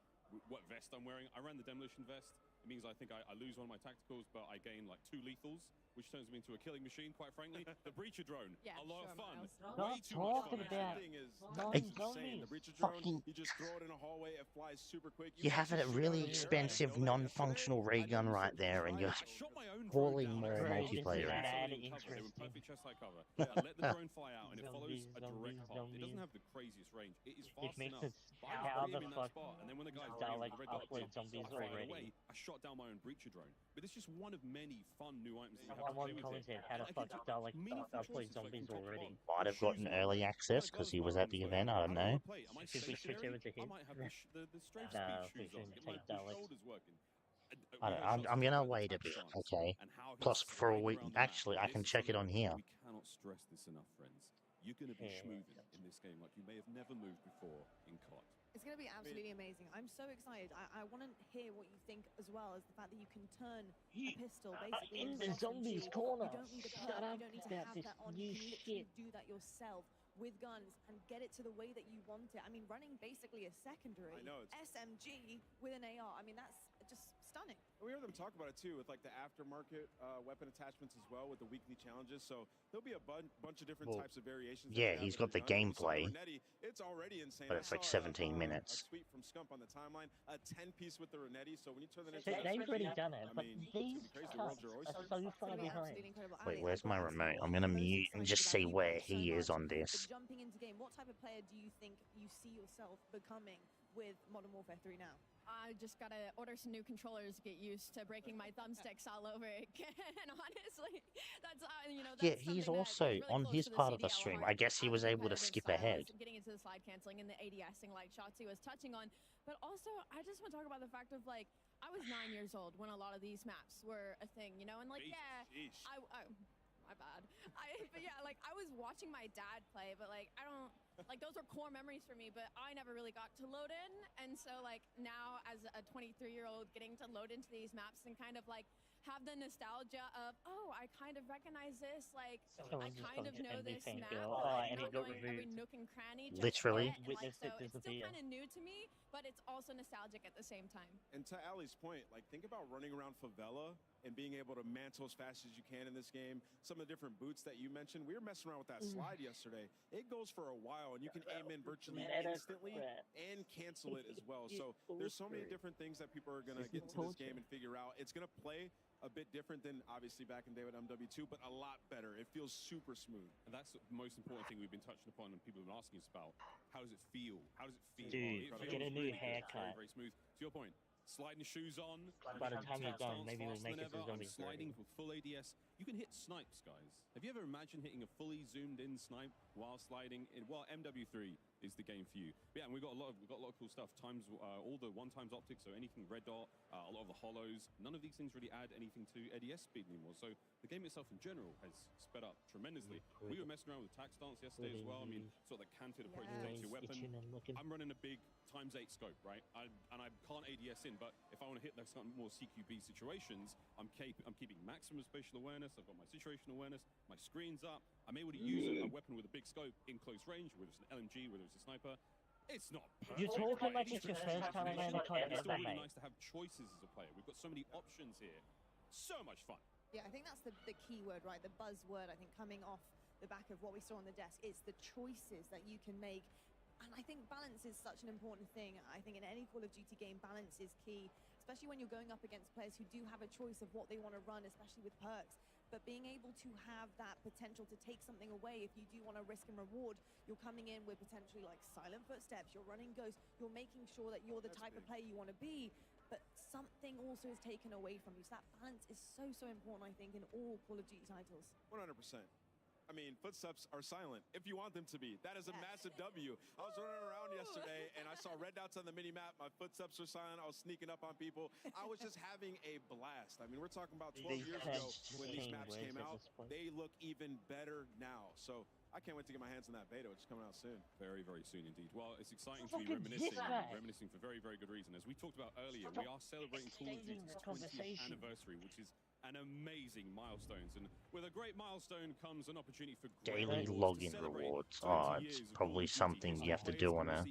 what vest I'm wearing, I ran the demolition vest. It means I think I lose one of my tacticals, but I gain like 2 lethals, which turns me into a killing machine, quite frankly. The Breacher drone, Yeah, a lot of fun. Stop Way too much talking fun. about That thing is non-zombies. insane. The Breacher drone, Fucking- you just throw it in a hallway, it flies super quick. You can have a actually shoot really out of the air. expensive, I know that non-functional ray gun right there, and you're calling more multiplayer. Perfect chest high cover. Yeah, let the drone fly out, and it follows a direct path. It doesn't have the craziest range. It is fast makes enough. it But I how was the in that fuck spot, and then when the guy Dalek red dot upload did, zombies I fired already? away. I shot down my own Breacher drone. But it's just one of many fun new items that you have to Someone play with commented it. how the And fuck again, Dalek meaningful upload choices, like zombies from top to already. bottom. Might have gotten early access because he was at the event. I don't know. Should we switch over to him? I might have the strength No, speed we shoes on, shouldn't get my take Dalek. shoulders working. I don't, I'm gonna wait a bit, okay? Plus, for a week, actually, I can check it on here. We cannot stress this enough, friends. You're going to be schmooving in this game like you may have never moved before in COD. It's going to be absolutely amazing. I'm so excited. I want to hear what you think as well as the fact that you can turn a pistol basically in into the an zombies SMG. corner. You don't need a Shut perk. up You don't need to about have this that on. new You can literally shit. do that yourself with guns and get it to the way that you want it. I mean, running basically a secondary I know, SMG with an AR. I mean, that's just stunning. We heard them talk about it too, with like the aftermarket weapon attachments as well, with the weekly challenges. So there'll be a bunch of different Well, types of variations. that yeah, you have he's with got the gun. We saw gameplay, Renetti. It's already insane. but I it's like saw 17 minutes. A tweet from Scump on the timeline, a 10-piece with the Renetti. So when you turn that into, They've already done it, I but mean, these it's gonna be crazy. The world's your cunts oyster. are so far behind. Wait, where's my remote? I'm gonna mute and just see where he is on this. Jumping into game, what type of player do you think you see yourself becoming with Modern Warfare 3 now? I just gotta order some new controllers to get used to breaking my thumbsticks all over again. Honestly, that's that's Yeah, he's something that also is really on close his to the part of the CDL stream. heart I guess he on was the able to competitive skip style, ahead. getting into the slide canceling and the ADSing like Shotzi was touching on. But also, I just want to talk about the fact of like I was 9 years old when a lot of these maps were a thing, and like my bad. But yeah, like I was watching my dad play, but like I don't like those are core memories for me. But I never really got to load in, and so like now as a 23-year-old getting to load into these maps and kind of like have the nostalgia of I kind of recognize this, like I kind of know this map, and not it got knowing every removed. nook and cranny. Literally. Just yet, and, like, so Witnessed it it's still disappear. kind of new to me, but it's also nostalgic at the same time. And to Ali's point, like think about running around Favela and being able to mantle as fast as you can in this game. Some of the different boots that you mentioned, we were messing around with that slide yesterday. It goes for a while, and you can aim in virtually instantly and cancel it as well. So there's so many different things that people are gonna get into this game and figure out. It's gonna play a bit different than obviously back in day with MW2, but a lot better. It feels super smooth. And that's the most important thing we've been touching upon and people have been asking us about. How does it feel? How does it feel? Dude, It get a feels new really good. haircut. Very, very smooth. To your point, sliding shoes on. By the time you're done, touchdowns maybe we'll faster make than it to ever. I'm zombies sliding already. with full ADS. You can hit snipes, guys. Have you ever imagined hitting a fully zoomed in snipe while sliding? Well, MW3 is the game for you. But yeah, and we've got a lot of cool stuff. Times all the one-times optics, so anything red dot, a lot of the hollows. None of these things really add anything to ADS speed anymore. So the game itself in general has sped up tremendously. We were messing around with tac stance yesterday as well. I mean, sort of the canted approach to take your weapon. I'm running a big ×8 scope, right? And I can't ADS in, but if I want to hit those kind of more CQB situations, I'm keeping maximum spatial awareness. I've got my situational awareness. My screen's up. I'm able to use a weapon with a big scope in close range, whether it's an LMG, whether it's a sniper. It's not perfect. You're talking like it's your first time around the card It's still ever, really mate. nice to have choices as a player. We've got so many options here. So much fun. Yeah, I think that's the key word, right? The buzzword, I think, coming off the back of what we saw on the desk. It's the choices that you can make. And I think balance is such an important thing. I think in any Call of Duty game, balance is key, especially when you're going up against players who do have a choice of what they want to run, especially with perks. But being able to have that potential to take something away, if you do want to risk and reward, you're coming in with potentially like silent footsteps, you're running ghosts, you're making sure that you're the type of player you want to be, but something also is taken away from you. So that balance is so important, I think, in all Call of Duty titles. 100%. I mean, footsteps are silent if you want them to be. That is a massive W. I was running around yesterday and I saw red dots on the mini-map. My footsteps were silent. I was sneaking up on people. I was just having a blast. I mean, we're talking about 12 years ago when these maps came out. They look even better now. So I can't wait to get my hands on that beta, which is coming out soon. Very, very soon indeed. Well, it's exciting to be reminiscing for very, very good reason. As we talked about earlier, we are celebrating Call of Duty's 20th anniversary, which is an amazing milestone. And with a great milestone comes an opportunity for Daily login rewards. Oh, it's probably something you have to do on a...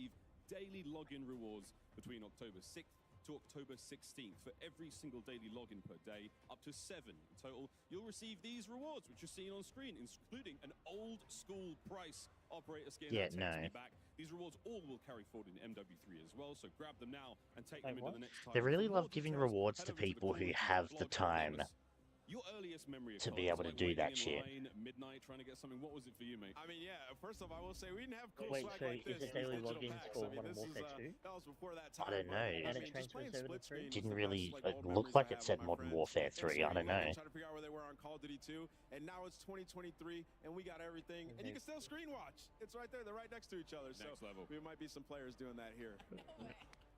Daily login rewards between October 6th to October 16th for every single daily login per day, up to 7 in total. You'll receive these rewards, which you're seeing on screen, including an old school price operator skin. Yeah, no. Back. These rewards all will carry forward in MW3 as well, so grab them now and take them into the next time. They really love giving rewards to people who have the time Your earliest memory to be able to do that shit. Midnight trying to get something. What was it for you, mate? I mean, yeah, first off, I will say we didn't have cool Wait, swag so like this. is it daily Digital logins packs. for I mean, Modern this is, Warfare 2? that was before that I time. don't know. And it just transfers playing over to split screen 3? Didn't was the really best, like, old look memories like I it have said with my Modern friends. Warfare And 3. so I don't we went know. and tried to figure out where they were on Call of Duty 2, and now it's 2023, and we got everything. And you can still screen watch. It's right there. They're right next to each other. Next so level. we might be some players doing that here.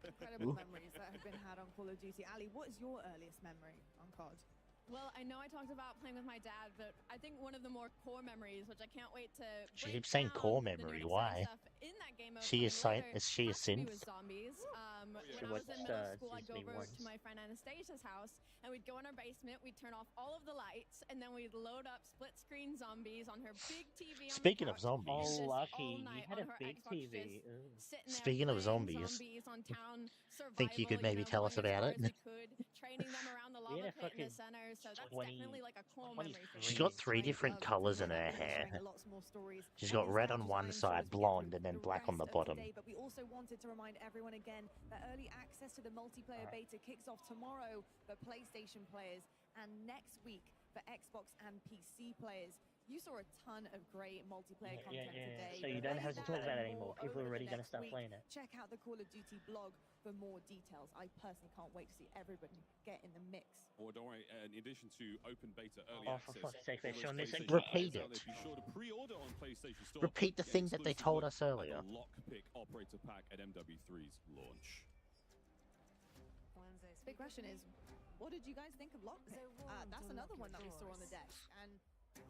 Incredible memories that have been had on Call of Duty. Ali, what is your earliest memory on COD? Well, I know I talked about playing with my dad, but I think one of the more core memories, which I can't wait to She break keeps saying down core the new memory. exciting Why? stuff in that game mode She is coming sci- later, is she a has to be synth? with zombies. When So I was in middle school, I'd go Disney over ones? to my friend Anastasia's house, and we'd go in her basement, we'd turn off all of the lights, and then we'd load up split-screen zombies on her big TV on Speaking the of couch, and zombies. just Oh, all lucky. You night had on a her big Xbox, TV. just sitting there Speaking of playing zombies, on town survival, think you could maybe tell us going as about far it? as we could, training them around the We lava had a pit in the fucking center, so that's 20 definitely like a core memory for me. She's got 3 different colours in her hair. She's got red on one side, blonde, and then black on the bottom. But we also wanted to remind everyone again that early access to the multiplayer beta kicks off tomorrow for PlayStation players, and next week for Xbox and PC players. You saw a ton of great multiplayer Yeah. content today. So you don't have to talk about it More anymore. People over are already the going to next start week. playing it. Check out the Call of Duty blog for more details. I personally can't wait to see everybody get in the mix. Or don't worry, in addition to open beta early Oh, for access, fuck's sake, all they're those showing this PlayStation again. Repeat players out it. there, be sure to pre-order on PlayStation Store. Repeat the Get thing that they exclusive told look us at earlier. the Lockpick Operator Pack at MW3's launch. Big question is, what did you guys think of Lockpick? That's another one that we saw on the deck. And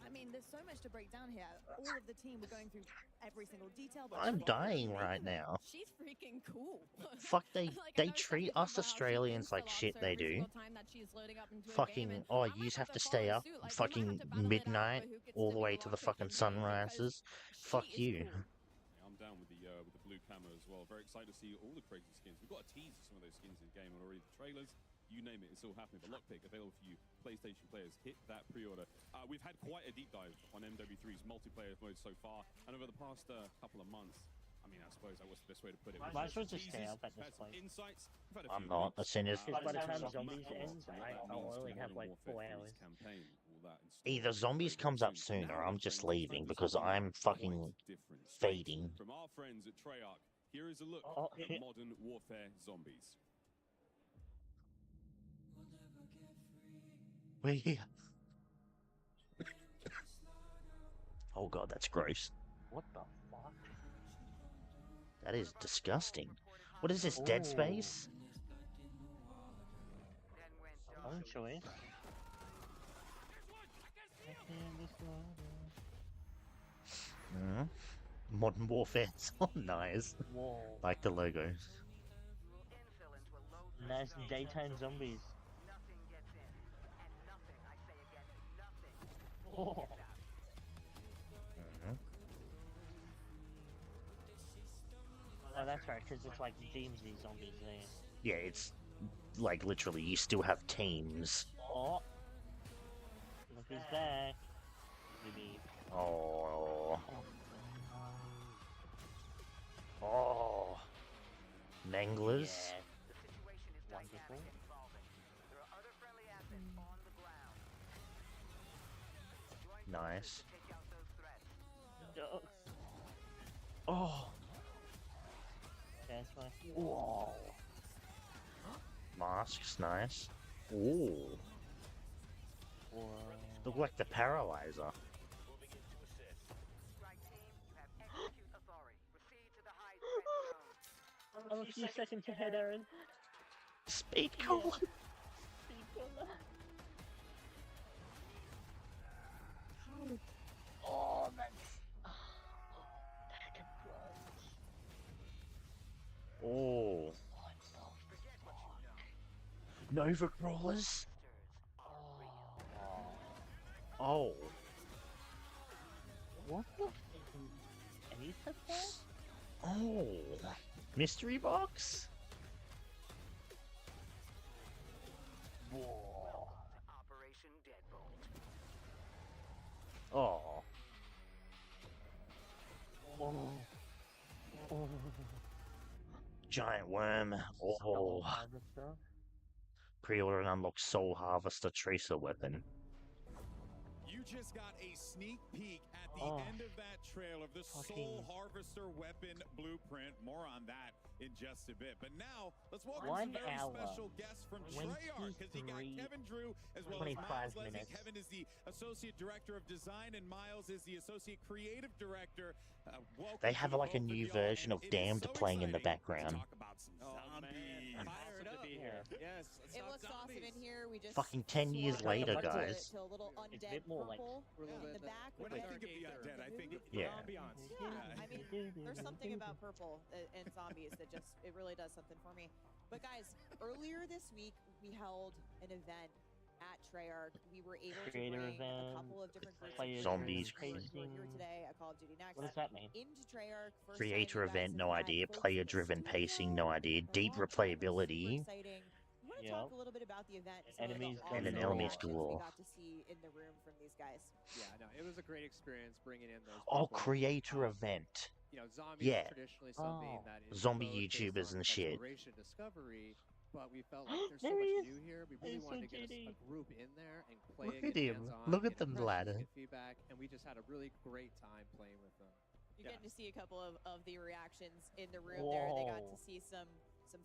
I mean, there's so much to break down here. All of the team were going through every single detail. But I'm what dying do you right think of it? now. She's freaking cool. Fuck, they Like, I they know some treat people us about how she Australians like insta-locks shit. her They every do. single time that she's loading up into a game, Fucking, and oh, I you might have to follow stay up suit. Like, we might fucking have to battle it out midnight for who gets all to the be way to the lockpick fucking in game, sun because rises. she Fuck is you. cool. Yeah, I'm down with the blue camo as well. Very excited to see all the crazy skins. We've got a tease of some of those skins in game already. The trailers, you name it, it's all happening. But Lockpick available for you, PlayStation players. Hit that pre-order. We've had quite a deep dive on MW3's multiplayer mode so far, and over the past couple of months. I mean, I suppose that was the best way to put it. Might as well just stay up at this point. Insights. We've had a I'm few not. leaks. As soon as Because by the time Microsoft Zombies Macros, ends, what that I'll means to only have Modern like Warfare 4 3's hours. campaign, all that in store either Zombies very comes up soon. soon or Now I'm we're just going to leaving focus because on I'm quite fucking different space. fading. From our friends at Treyarch, here is a look Oh, at yeah. Modern Warfare Zombies. We're here. Oh god, that's gross. What the fuck? That is disgusting. What is this, Dead Space? I'm sure. Modern Warfare. Oh, nice. Whoa. Like the logo. Nice daytime zombies. Oh. Oh, that's right, because it's like DMZ zombies there. Yeah, it's like literally you still have teams. Oh. Look who's back. Maybe. Oh. Oh. Manglers. Yeah. Wonderful. Nice. Oh. Oh. That's why. Whoa. Masks, nice. Ooh. Look like the paralyzer. I'm a few seconds ahead, Aaron. Speed cola. Speed cola. Oh, that's. That blows. Oh. Nova Crawlers? Oh. What the? Any of that? Oh. Mystery box? Whoa. Oh. Oh. Oh. Giant worm. Oh. Pre-order and unlock Soul Harvester Tracer weapon. You just got a sneak peek at the end of that trail of the Soul Harvester weapon blueprint. More on that in just a bit. But now, let's welcome some very special guests from Treyarch, because you got Kevin Drew as well as Miles Leslie. Kevin is the Associate Director of Design and Miles is the Associate Creative Director. Welcome They have to like a both of new y'all, version and of it is Damned so playing in the exciting background. to talk about some zombies. Fired up. Yes, let's It talk looks awesome zombies. in here. We just Fucking 10 years swung later, it to- guys. To a little It's a undead bit more like- purple We're a little in bit the back. When I think of the undead, I think of Yeah. Ambiance. Yeah, I mean, there's something about purple in zombies that just, it really does something for me. But guys, earlier this week, we held an event at Treyarch. We were able to Creator bring a event, couple of different groups player of Zombies. players who are here today at Call of Duty Next. What does that mean? Into Treyarch. First Creator time you guys event, no have had idea. folks in Player the driven studio pacing, no idea. for a Deep long time. Super replayability. exciting. I want to Yep. talk a little bit about the event. Some of the Enemies awesome And an galore. enemies reactions we galore. got to see in the room from these guys. Yeah, no, it was a great experience bringing in those. Oh, people. creator event. You know, zombies Yeah. is traditionally something that is Zombie both based YouTubers on and shit. exploration, discovery, but we felt like there's so There he much is. new here. We really He's wanted so to get GD. a group in there and play Look and at get him. hands-on, Look at get them impressions, ladder. get feedback, and we just had a really great time playing with them. You're getting to see a couple of the reactions in the room there. They got to see some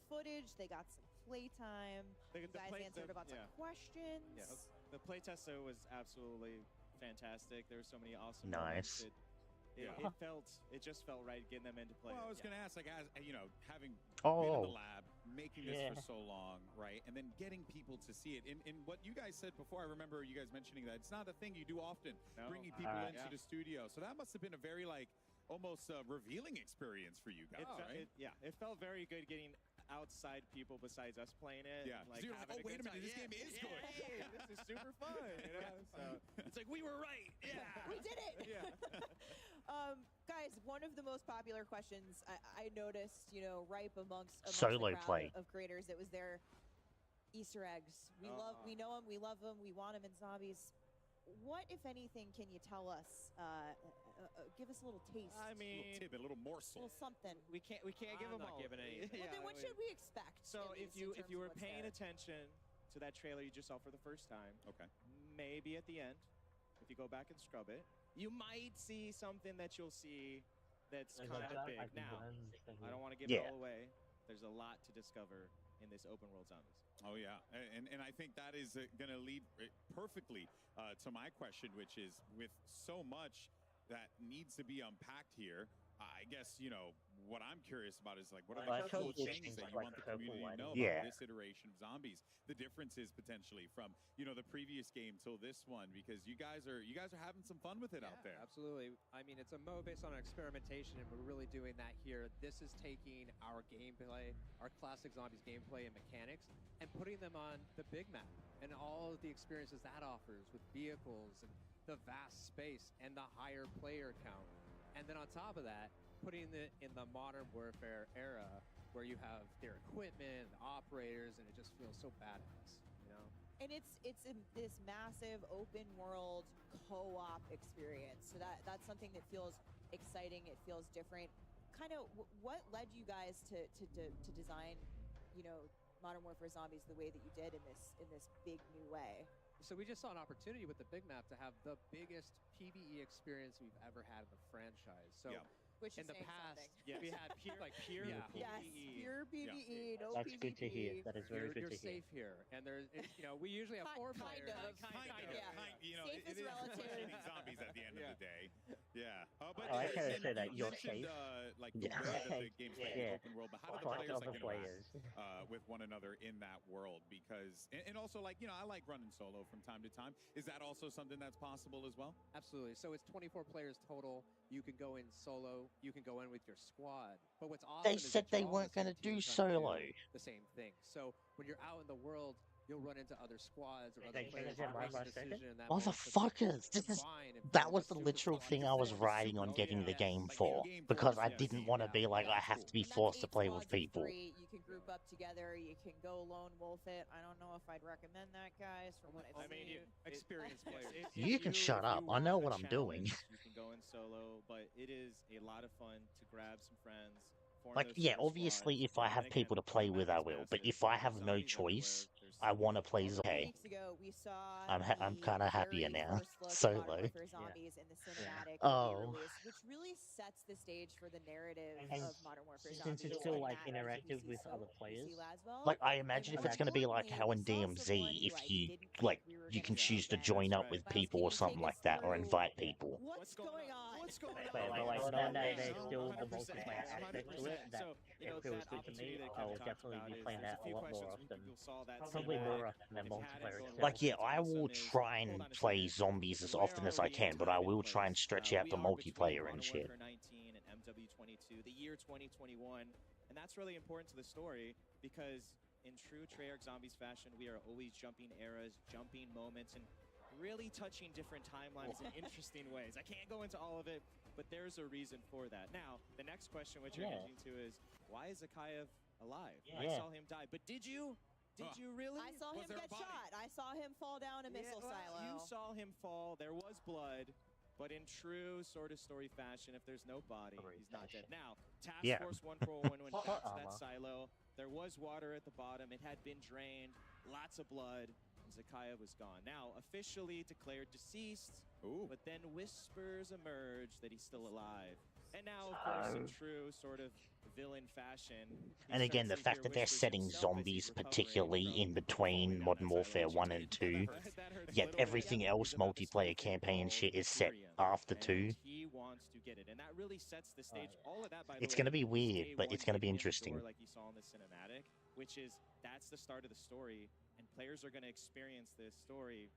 footage. They got some playtime. You guys answered about some questions. Yeah, the playtest though was absolutely fantastic. There were so many awesome Nice. moments. It just felt right getting them into play. Well, I was going to ask, like, as you know, having been in Oh. the lab, making this for so long, right, and then getting people to see it. In what you guys said before, I remember you guys mentioning that it's not a thing you do often, bringing people into the studio. So that must have been a very almost revealing experience for you guys, right? It felt very good getting outside people besides us playing it. Yeah, and, so you're like, having oh, wait a good minute, this time. game is Yeah, good. hey, this is super fun. You know? So it's like we were right. Yeah, We did it. Guys, one of the most popular questions I noticed, ripe amongst Solo the crowd play. of creators, it was their Easter eggs. We know them, we love them, we want them in zombies. What, if anything, can you tell us? Give us a little taste. I mean, a little tidbit, a little morsel. A little something. We can't give them not all. giving anything. Well, then what should we expect? So at if least, in you terms were of what's paying there? attention to that trailer you just saw for the first time, okay, maybe at the end, if you go back and scrub it, you might see something that you'll see that's Like kind of that, big. I can Now, blend the I don't want to give Yeah. it all away. There's a lot to discover in this open world zombies. Oh yeah, and I think that is going to lead perfectly to my question, which is with so much that needs to be unpacked here. I guess what I'm curious about is what are Well, I the cool showed you things that things you like want the the purple community to one. know Yeah. about this iteration of zombies. The differences potentially from the previous game till this one, because you guys are having some fun with it out there. Absolutely. I mean, it's a mode based on experimentation, and we're really doing that here. This is taking our gameplay, our classic zombies gameplay and mechanics, and putting them on the big map and all of the experiences that offers with vehicles and the vast space and the higher player count. And then on top of that, putting it in the modern warfare era where you have their equipment, the operators, and it just feels so badass, And it's this massive open world co-op experience. So that's something that feels exciting. It feels different. Kind of what led you guys to design, Modern Warfare Zombies the way that you did in this big new way? So we just saw an opportunity with the Big Map to have the biggest PvE experience we've ever had in the franchise. So Which in is the saying past, something. we had pure pure PvE. Yes, pure PvE, no That's PvP. good to hear. That is very good You're to hear. safe here, and there's we usually have four players. Safe it is is relative. frustrating zombies at the end of the day. Yeah. But I can't say that you you're mentioned, safe. the way that the game's played in Yeah. the open world, but how do the Fuck players other interact players. with one another in that world? Because and also I like running solo from time to time. Is that also something that's possible as well? Absolutely. So it's 24 players total. You can go in solo. You can go in with your squad. But what's awesome They is said that they you're all on weren't the going to same do team trying to solo. the same thing. So when you're out in the world, you'll run into other squads or other They players changed it that by make the last second? decision in that moment to Motherfuckers, that was the literal thing I was writing on getting the game for, because I didn't want to be like, I have to be forced to play with people. You can group up together. You can go lone wolf it. I don't know if I'd recommend that, guys. From what I've seen. Experienced players. You can shut up. I know what I'm doing. You can go in solo, but it is a lot of fun to grab some friends. form Like, those yeah, super obviously, squads, if I and have again, people to play with, I will. But if I have no choice, I want to play okay. Weeks ago, we saw I'm kind of happier now. Solo. Solo. Zombies in the cinematic Oh. release, which really sets the stage for the narrative And of Modern Warfare since Zombies. it's still and like that interactive PC with so- other players, PC Laswell. Like, I imagine if it's going to be like how in DMZ, if you can choose to join up with people or something like that, or invite people. What's going on? What's going but on? like Right. there's still the 100%, multiplayer aspect to it that So, it feels good to me. I will definitely be playing that a lot more often. Probably more often than multiplayer itself. Like, yeah, I will try and play zombies as often as I can, but I will try and stretch out the multiplayer and shit. 19 and MW22, the year 2021, and that's really important to the story because in true Treyarch Zombies fashion, we are always jumping eras, jumping moments, and really touching different timelines in interesting ways. I can't go into all of it, but there's a reason for that. Now, the next question, which you're getting to, is why is Zakayev alive? I Yeah. saw him die, but did you? Did you really? I saw him get shot. I saw him fall down a missile silo. You saw him fall. There was blood. But in true sort of story fashion, if there's no body, he's not dead. Now, Task Yeah. Force 141 went back to armor. that silo. There was water at the bottom. It had been drained. Lots of blood. And Zakaya was gone. Now, officially declared deceased. But then whispers emerge that he's still alive. And now, of course, in true sort of villain fashion. And again, the fact that they're setting zombies particularly in between Modern Warfare 1 and 2, yet everything else multiplayer campaign shit is set after 2. He wants to get it, and that really sets the stage. All of that, by the It's way, going to be weird, day but one it's going to be hidden in the interesting. door like you saw in the cinematic, which is that's the start of the story, and players are going to experience this story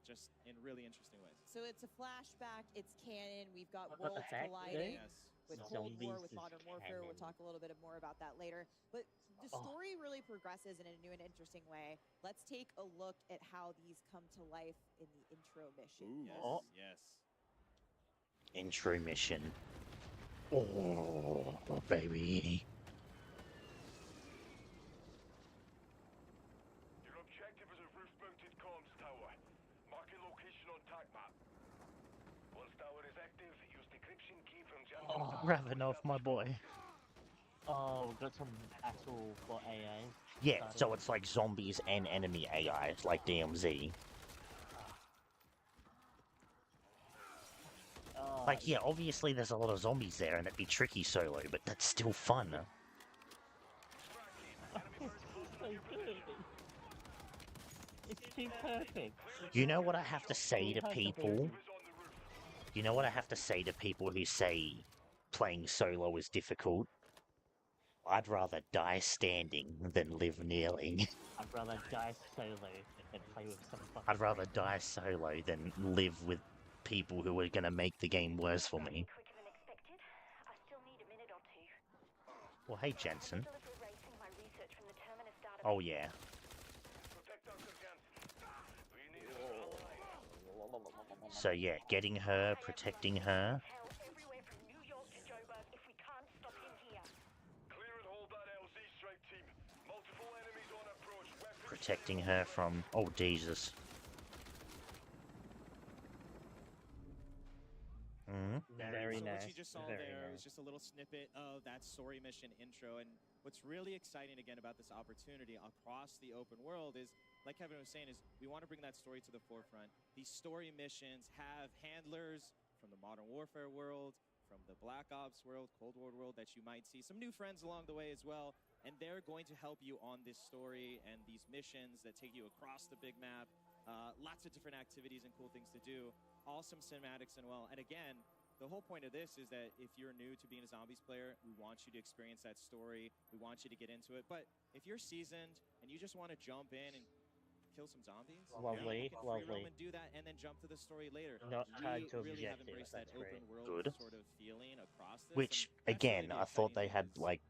just in really interesting ways. So it's a flashback, it's canon, we've got What the worlds heck, colliding really? with Yes. Cold War, Zombies with is Modern Warfare. We'll canon. talk a little bit more about that later. But the story really progresses in a new and interesting way. Let's take a look at how these come to life in the intro mission. Yes. Intro mission. Oh, baby. Your objective is a roof-mounted comms tower. Marking location on TAC map. Once tower is active, use decryption key from Oh, Ravenov, my boy. Oh, got some actual bot AI. Yeah, so it's like zombies and enemy AI, like DMZ. Like, yeah, obviously there's a lot of zombies there and it'd be tricky solo, but that's still fun. So good. It's too perfect. You know what I have to say to people? You know what I have to say to people who say playing solo is difficult? I'd rather die standing than live kneeling. I'd rather die solo than play with some fucking... I'd rather die solo than live with people who are gonna make the game worse for me. Well, hey, Jensen. Oh, yeah. So, yeah, getting her, protecting her. Protecting her from... Oh, Jesus. Very So nice. what you just saw Very there nice. was just a little snippet of that story mission intro. And what's really exciting again about this opportunity across the open world is, like Kevin was saying, is we want to bring that story to the forefront. These story missions have handlers from the Modern Warfare world, from the Black Ops world, Cold War world that you might see. Some new friends along the way as well. And they're going to help you on this story and these missions that take you across the big map. Lots of different activities and cool things to do. Awesome cinematics and well. And again, the whole point of this is that if you're new to being a Zombies player, we want you to experience that story. We want you to get into it. But if you're seasoned and you just want to jump in and kill some zombies, Lovely, you can free roam lovely. and do that and then jump to the story later. Not tied to We really have objective, embraced that that's open great. world Good. sort of feeling across this. Which, and that's really again, the I thought exciting they had, thing is, like...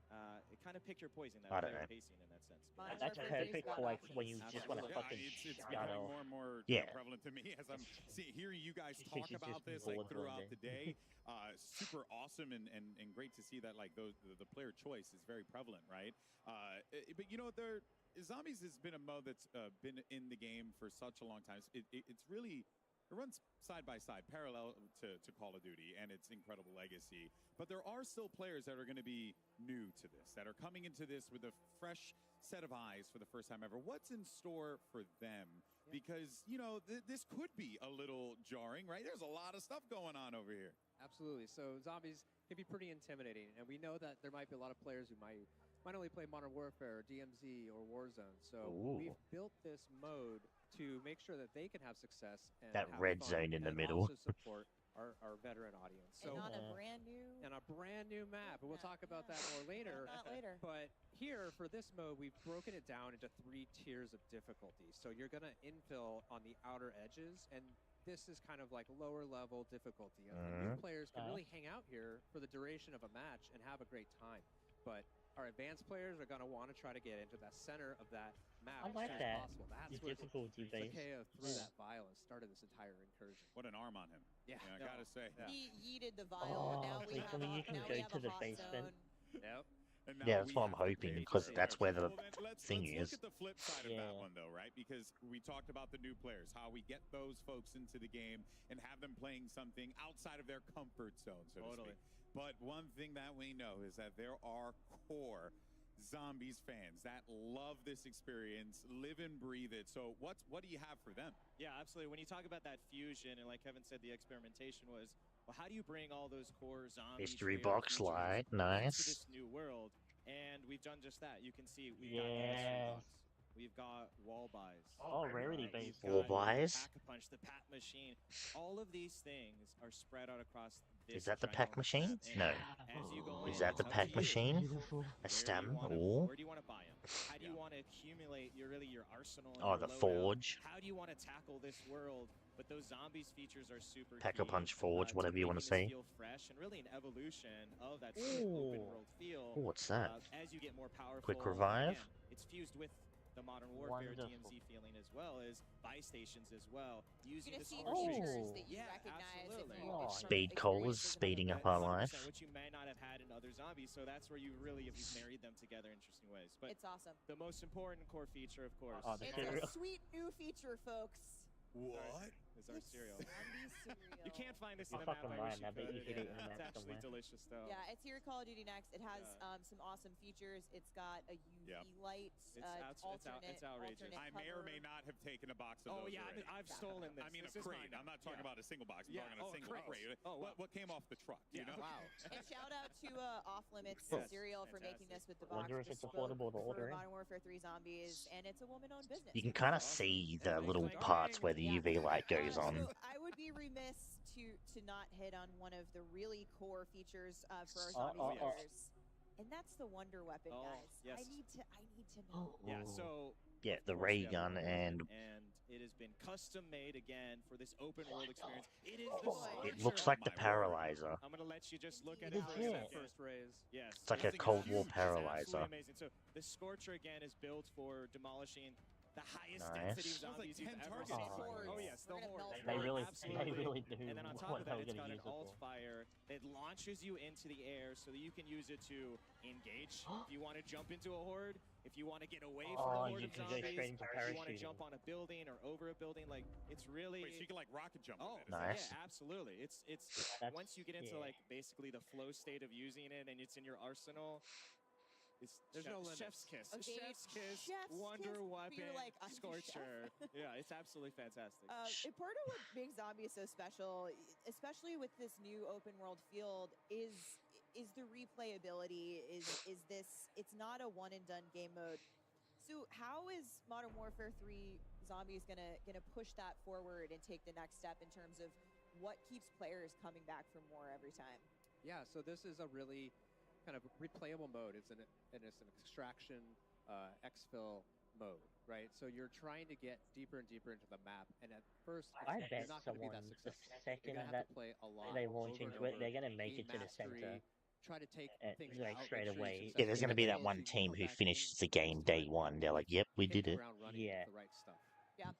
it kind of picked your poison, I that don't player know. pacing in that sense. That's perfect for like when you just want to Yeah, fucking it's shut becoming off. more and more Yeah. prevalent to me as I'm hearing you guys She's talk just about this like bored one throughout day. the day. Super awesome and great to see that like the player choice is very prevalent, right? But you know, Zombies has been a mode that's been in the game for such a long time. It's really... It runs side by side, parallel to Call of Duty and its incredible legacy. But there are still players that are going to be new to this, that are coming into this with a fresh set of eyes for the first time ever. What's in store for them? Because, you know, this could be a little jarring, right? There's a lot of stuff going on over here. Absolutely. So Zombies can be pretty intimidating, and we know that there might be a lot of players who might only play Modern Warfare, or DMZ, or Warzone. So Ooh. we've built this mode to make sure that they can have success and That have red fun zone in the and middle. also support our veteran audience. So And on a brand new... and a brand new map, and we'll talk about that more later. That later. But here, for this mode, we've broken it down into 3 tiers of difficulty. So you're going to infill on the outer edges, and this is kind of like lower level difficulty. And new players can really hang out here for the duration of a match and have a great time. But our advanced players are going to want to try to get into that center of that map I as like soon as that. possible. That's It's where difficulty based. Takeo threw that vial and started this entire incursion. What an arm on him. Yeah. I gotta say. He yeeted the vial. Oh, now we please have tell me a, you can now go we have to a the hot basement. zone. Yep. And now Yeah, that's we what I'm have to hoping, pay because for that's it. where the Well, then let's thing look is. at the flip side of that one, though, right? Because we talked about the new players, how we get those folks into the game and have them playing something outside of their comfort zone, so to speak. But one thing that we know is that there are core Zombies fans that love this experience, live and breathe it. So what do you have for them? Yeah, absolutely. When you talk about that fusion, and like Kevin said, the experimentation was, well, how do you bring all those core zombie Mystery trailer box features light, into nice. this new world? And we've done just that. You can see we've got the mystery Yeah. box. We've got wall buys. Oh, rarity based. Wall buys? Pack-a-punch, the Pat machine. All of these things are spread out across this. Is that the ginormous pack machine? map. And No. as you go Is in, that the it's up pack to you. machine? Beautiful. A stamina? Ooh. Where do you want to buy them? How do you want to accumulate your arsenal? And Oh, your the loadout? forge. How do you want to tackle this world? But those zombies features are super Pack-a-punch key, forge, whatever you making want to this say. feel fresh and really an evolution of that sort of open world feel. Ooh, what's that? As you get more powerful. Quick and revive? again, it's fused with the Modern Warfare Wonderful. DMZ feeling as well as buy stations as well. Using You're the gonna see score features streaks. that you Yeah, recognize absolutely. if you Speed colas speeding up our life. Which you may not have had in other zombies, so that's where you really have married them together in interesting ways. But It's awesome. the most important core feature, of course, Oh, the It's cereal. a sweet new feature, folks. What? is our cereal. Zombie cereal. You can't find this I in the map. fucking I wish mind you that, but you could. hid it in the It's map actually somewhere. delicious though. Yeah, it's here Call of Duty Next. It has some awesome features. It's got a UV light, It's outrageous. alternate I may or cover. may not have taken a box of Oh those yeah, already. I've stolen this. I mean, This a is crate. mine. I'm not talking about a single box. I'm Yeah. talking a Oh, single crate. crate. Oh, wow. What came off the truck? Do you know? Wow. And shout out to Off Limits Yes. Cereal for making this with the box. Wonder if it's bespoke affordable to for order in. Modern Warfare 3 Zombies, and it's a woman-owned business. You can kind of see the little parts where the UV light goes on. So I would be remiss to not hit on one of the really core features for our zombie players, and that's the Wonder Weapon, guys. yes. I need to know. Yeah. So Yeah, the of course, ray we have gun the and it has been custom made again for this open world experience. It is the it Scorcher. looks like the paralyzer. I'm gonna let you just look at it for a Legit. second. First raise. Yes. It's like a Cold War It's paralyzer. absolutely amazing. So the Scorcher again is built for demolishing the highest density of Nice. zombies Like you've 10 ever targets. seen. Oh, Yes, the We're gonna horde. melt They really, Absolutely. they really do. And then on top what of they're that, it's gonna got an use it alt for. fire that launches you into the air so that you can use it to engage. If you want to jump into a horde, if you want to get away from Oh, a horde you of can go zombies, straight into if you want to parachuting. jump on a building or over a building, like it's really. Wait, so you can like rocket jump Oh, with it. Nice. yeah, absolutely. It's That's- once you get into yeah. like basically the flow state of using it and it's in your arsenal. It's There's no limits. chef's kiss. Okay, Chef's kiss. chef's Wonder kiss, but Weapon. you're like, I'm the Scorcher. Yeah, it's absolutely fantastic. And part of what makes Zombies so special, especially with this new open world field, is the replayability. Is this? It's not a one and done game mode. So how is Modern Warfare 3 Zombies gonna push that forward and take the next step in terms of what keeps players coming back for more every time? Yeah, so this is a really kind of replayable mode. It's an extraction exfil mode, right? So you're trying to get deeper and deeper into the map, and at first I you're bet not going to be that someone, the successful. second You're gonna that have to play a lot. they launch over and into it, over, they're gonna make gain it to the mastery, center. Try to take things like out, straight make sure you're away. Yeah, there's going to be that successful, one so you can team come who back finished in the game day one. They're like, yep, we hit did the it. ground running Yeah. with the right stuff. Yeah.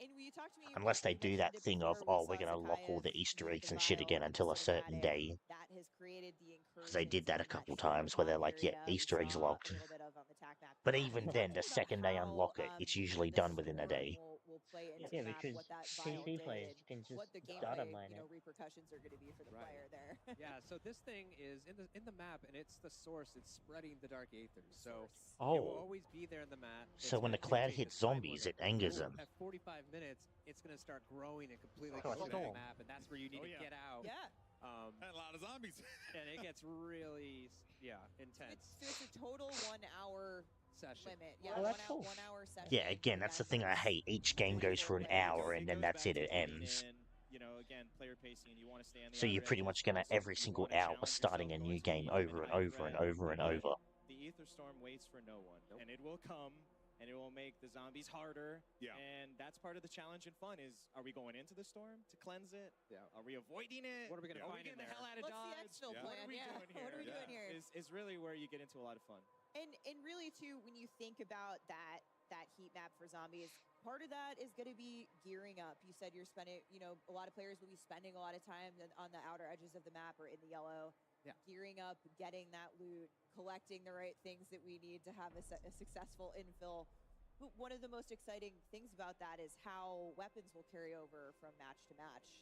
And when you talk to me, Unless they you do that mentioned it thing of, before, we oh, we're saw going to lock all the Zakaya's Easter Leave eggs the and shit Vial again until a certain cinematic. day. That has created the Because they did that a incursions couple into that times where they're like, yeah, area. We Easter eggs saw locked. a little bit of on the TAC map. But Can even you then, talk the to me about second they how, unlock it, it's usually the done within a storm day. Will play into Yeah, the map, because what that vial PC players did, can just what the data gameplay mine it. repercussions are going to be for the Right. player there. Yeah, so this thing is in the map, and it's the source. It's spreading the dark aethers. So it Oh. will always be there in the map. So It's when the gonna cloud dictate hits the time zombies, limit. it angers them. At 45 minutes, it's going to start growing and completely Oh, it's consume the cool. map, and that's where you need Oh, to yeah. get out. Yeah. And a lot of zombies. And it gets really, intense. So it's a total 1 hour Session. limit. Yeah, Oh, that's cool. 1 hour session. Yeah, again, that's the thing I hate. Each game goes for an hour and then that's it, it ends. You know, again, player pacing, you want to stay on the So you're outer pretty edges, much going to also every you single wanna hour challenge starting a yourself, new go game into over and high over and threat. over and But over. The Aether Storm waits for no one, and it will come, and it will make the zombies harder. Yeah. And that's part of the challenge and fun is, are we going into the storm to cleanse it? Yeah. Are we avoiding it? What are we gonna Are find we in getting the there? hell out of What's the Dodge? exfil Yeah. plan? What are we Yeah. doing here? What are we doing here? Is really where you get into a lot of fun. And really too, when you think about that heat map for zombies, part of that is going to be gearing up. You said you're spending, a lot of players will be spending a lot of time on the outer edges of the map or in the yellow, gearing up, getting that loot, collecting the right things that we need to have a successful infill. But one of the most exciting things about that is how weapons will carry over from match to match.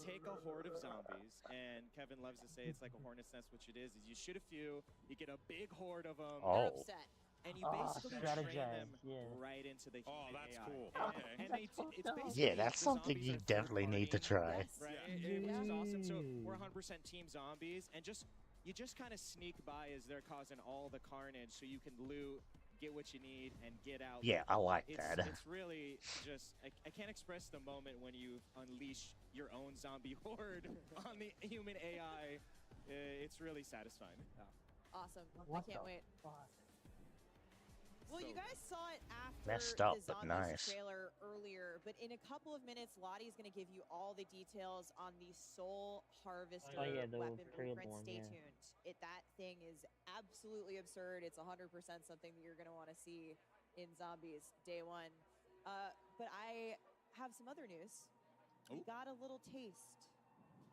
take a horde of zombies, and Kevin loves to say it's like a hornet's nest, which it is you shoot a few, you get a big horde of them, Oh. and you basically train them right into the human that's AI. cool. And, Okay. and they, it's basically Yeah, that's the something zombies you are definitely need to try. right? Which is awesome. So we're 100% team zombies, and you just kind of sneak by as they're causing all the carnage, so you can loot, get what you need, and get out. Yeah, I like it's, that. It's really just I can't express the moment when you unleash your own zombie horde on the human AI. It's really satisfying. Awesome. What I can't the wait. fuck? Well, you guys saw it after Messed up, the but Zombies nice. trailer earlier, but in a couple of minutes, Lottie's going to give you all the details on the Soul Harvester Oh, yeah, the weapon trailer blueprint. one, Stay yeah. tuned. That thing is absolutely absurd. It's 100% something that you're going to want to see in Zombies Day 1. But I have some other news. We got a little taste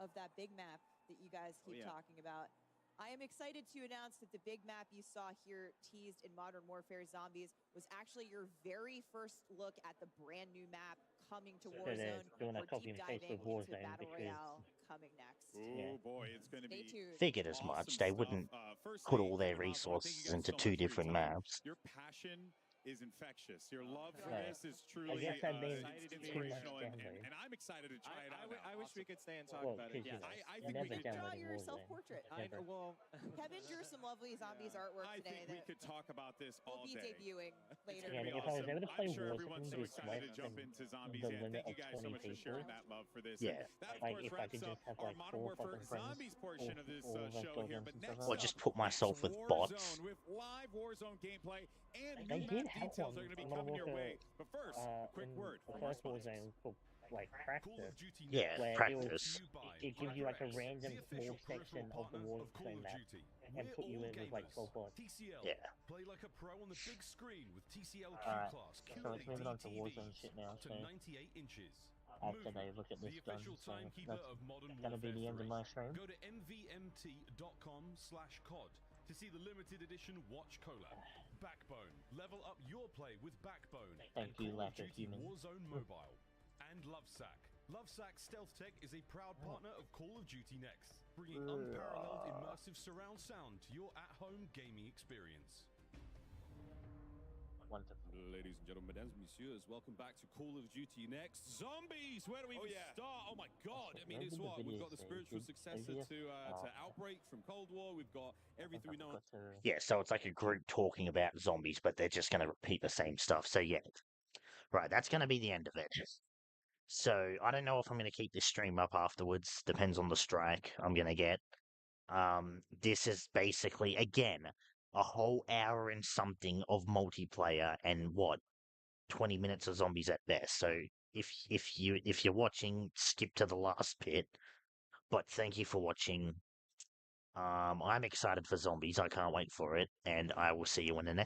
of that big map that you guys keep talking about. I am excited to announce that the big map you saw here teased in Modern Warfare Zombies was actually your very first look at the brand new map coming to Warzone. Doing a We're copy deep and paste diving of into Warzone Battle because Royale coming next. Oh boy, it's going to Stay be tuned. Figured as much. awesome They stuff. wouldn't Firstly, put all their Kingdom Osmo, thank you resources guys into so two much for your different time. maps. Your passion is infectious. Your love for Right. this is I truly guess that means inspirational, too much and I'm excited to try it out. I wish we could stay and talk Well, about because it. you know, I you think we never could Draw downloaded your Warzone. self-portrait. Never. Kevin drew some lovely Zombies artwork I today think we that could talk about this will all be day. debuting later. Yeah, Be if I was awesome. able to play I'm sure Warzone everyone's so with excited to less jump than into Zombies. the And limit thank you of guys so 20 much for people. sharing that love for this. Yeah. And that, of Like, course, if I wraps could up just have, our like, Modern 4 Warfare fucking friends, Zombies portion of this all of us show go here. against But each next other. Or up, just put myself it's with bots. Warzone with live Warzone gameplay and They new did map have details one are going to be in coming your Modern way. But first, a quick in word the from our first sponsors. Warzone for like practice. Yeah, where practice. It gives you like a random small section of the Warzone map and put you in with like 12 bots. TCL. Yeah. Play like a pro on the big screen with TCL Alright, Q-Class so it's moving on to QLED Warzone shit now, up to so 98 inches. after they look at this The gun, official so timekeeper that's of Modern gonna be Warfare the end of 3. my stream. Go to mvmt.com/COD to see the limited edition watch collab. Backbone. Level up your play with Backbone. Thank and you, Call of lack of Duty human. Warzone Mobile. And Lovesack. Lovesack Stealth Tech is a proud partner of Call of Duty Next, bringing unparalleled immersive surround sound to your at-home gaming experience. Wonderful. Ladies and gentlemen, mesdames, messieurs, welcome back to Call of Duty Next. Zombies! Where do we even start? Oh my god! I mean, it's what? We've got the spiritual successor to Outbreak from Cold War. We've got everything we know. Yeah, so it's like a group talking about zombies, but they're just going to repeat the same stuff. So yeah, right, that's going to be the end of it. So I don't know if I'm going to keep this stream up afterwards. Depends on the strike I'm going to get. This is basically, again, a whole hour and something of multiplayer and 20 minutes of zombies at best. So if you're watching, skip to the last bit. But thank you for watching. I'm excited for zombies. I can't wait for it, and I will see you in the next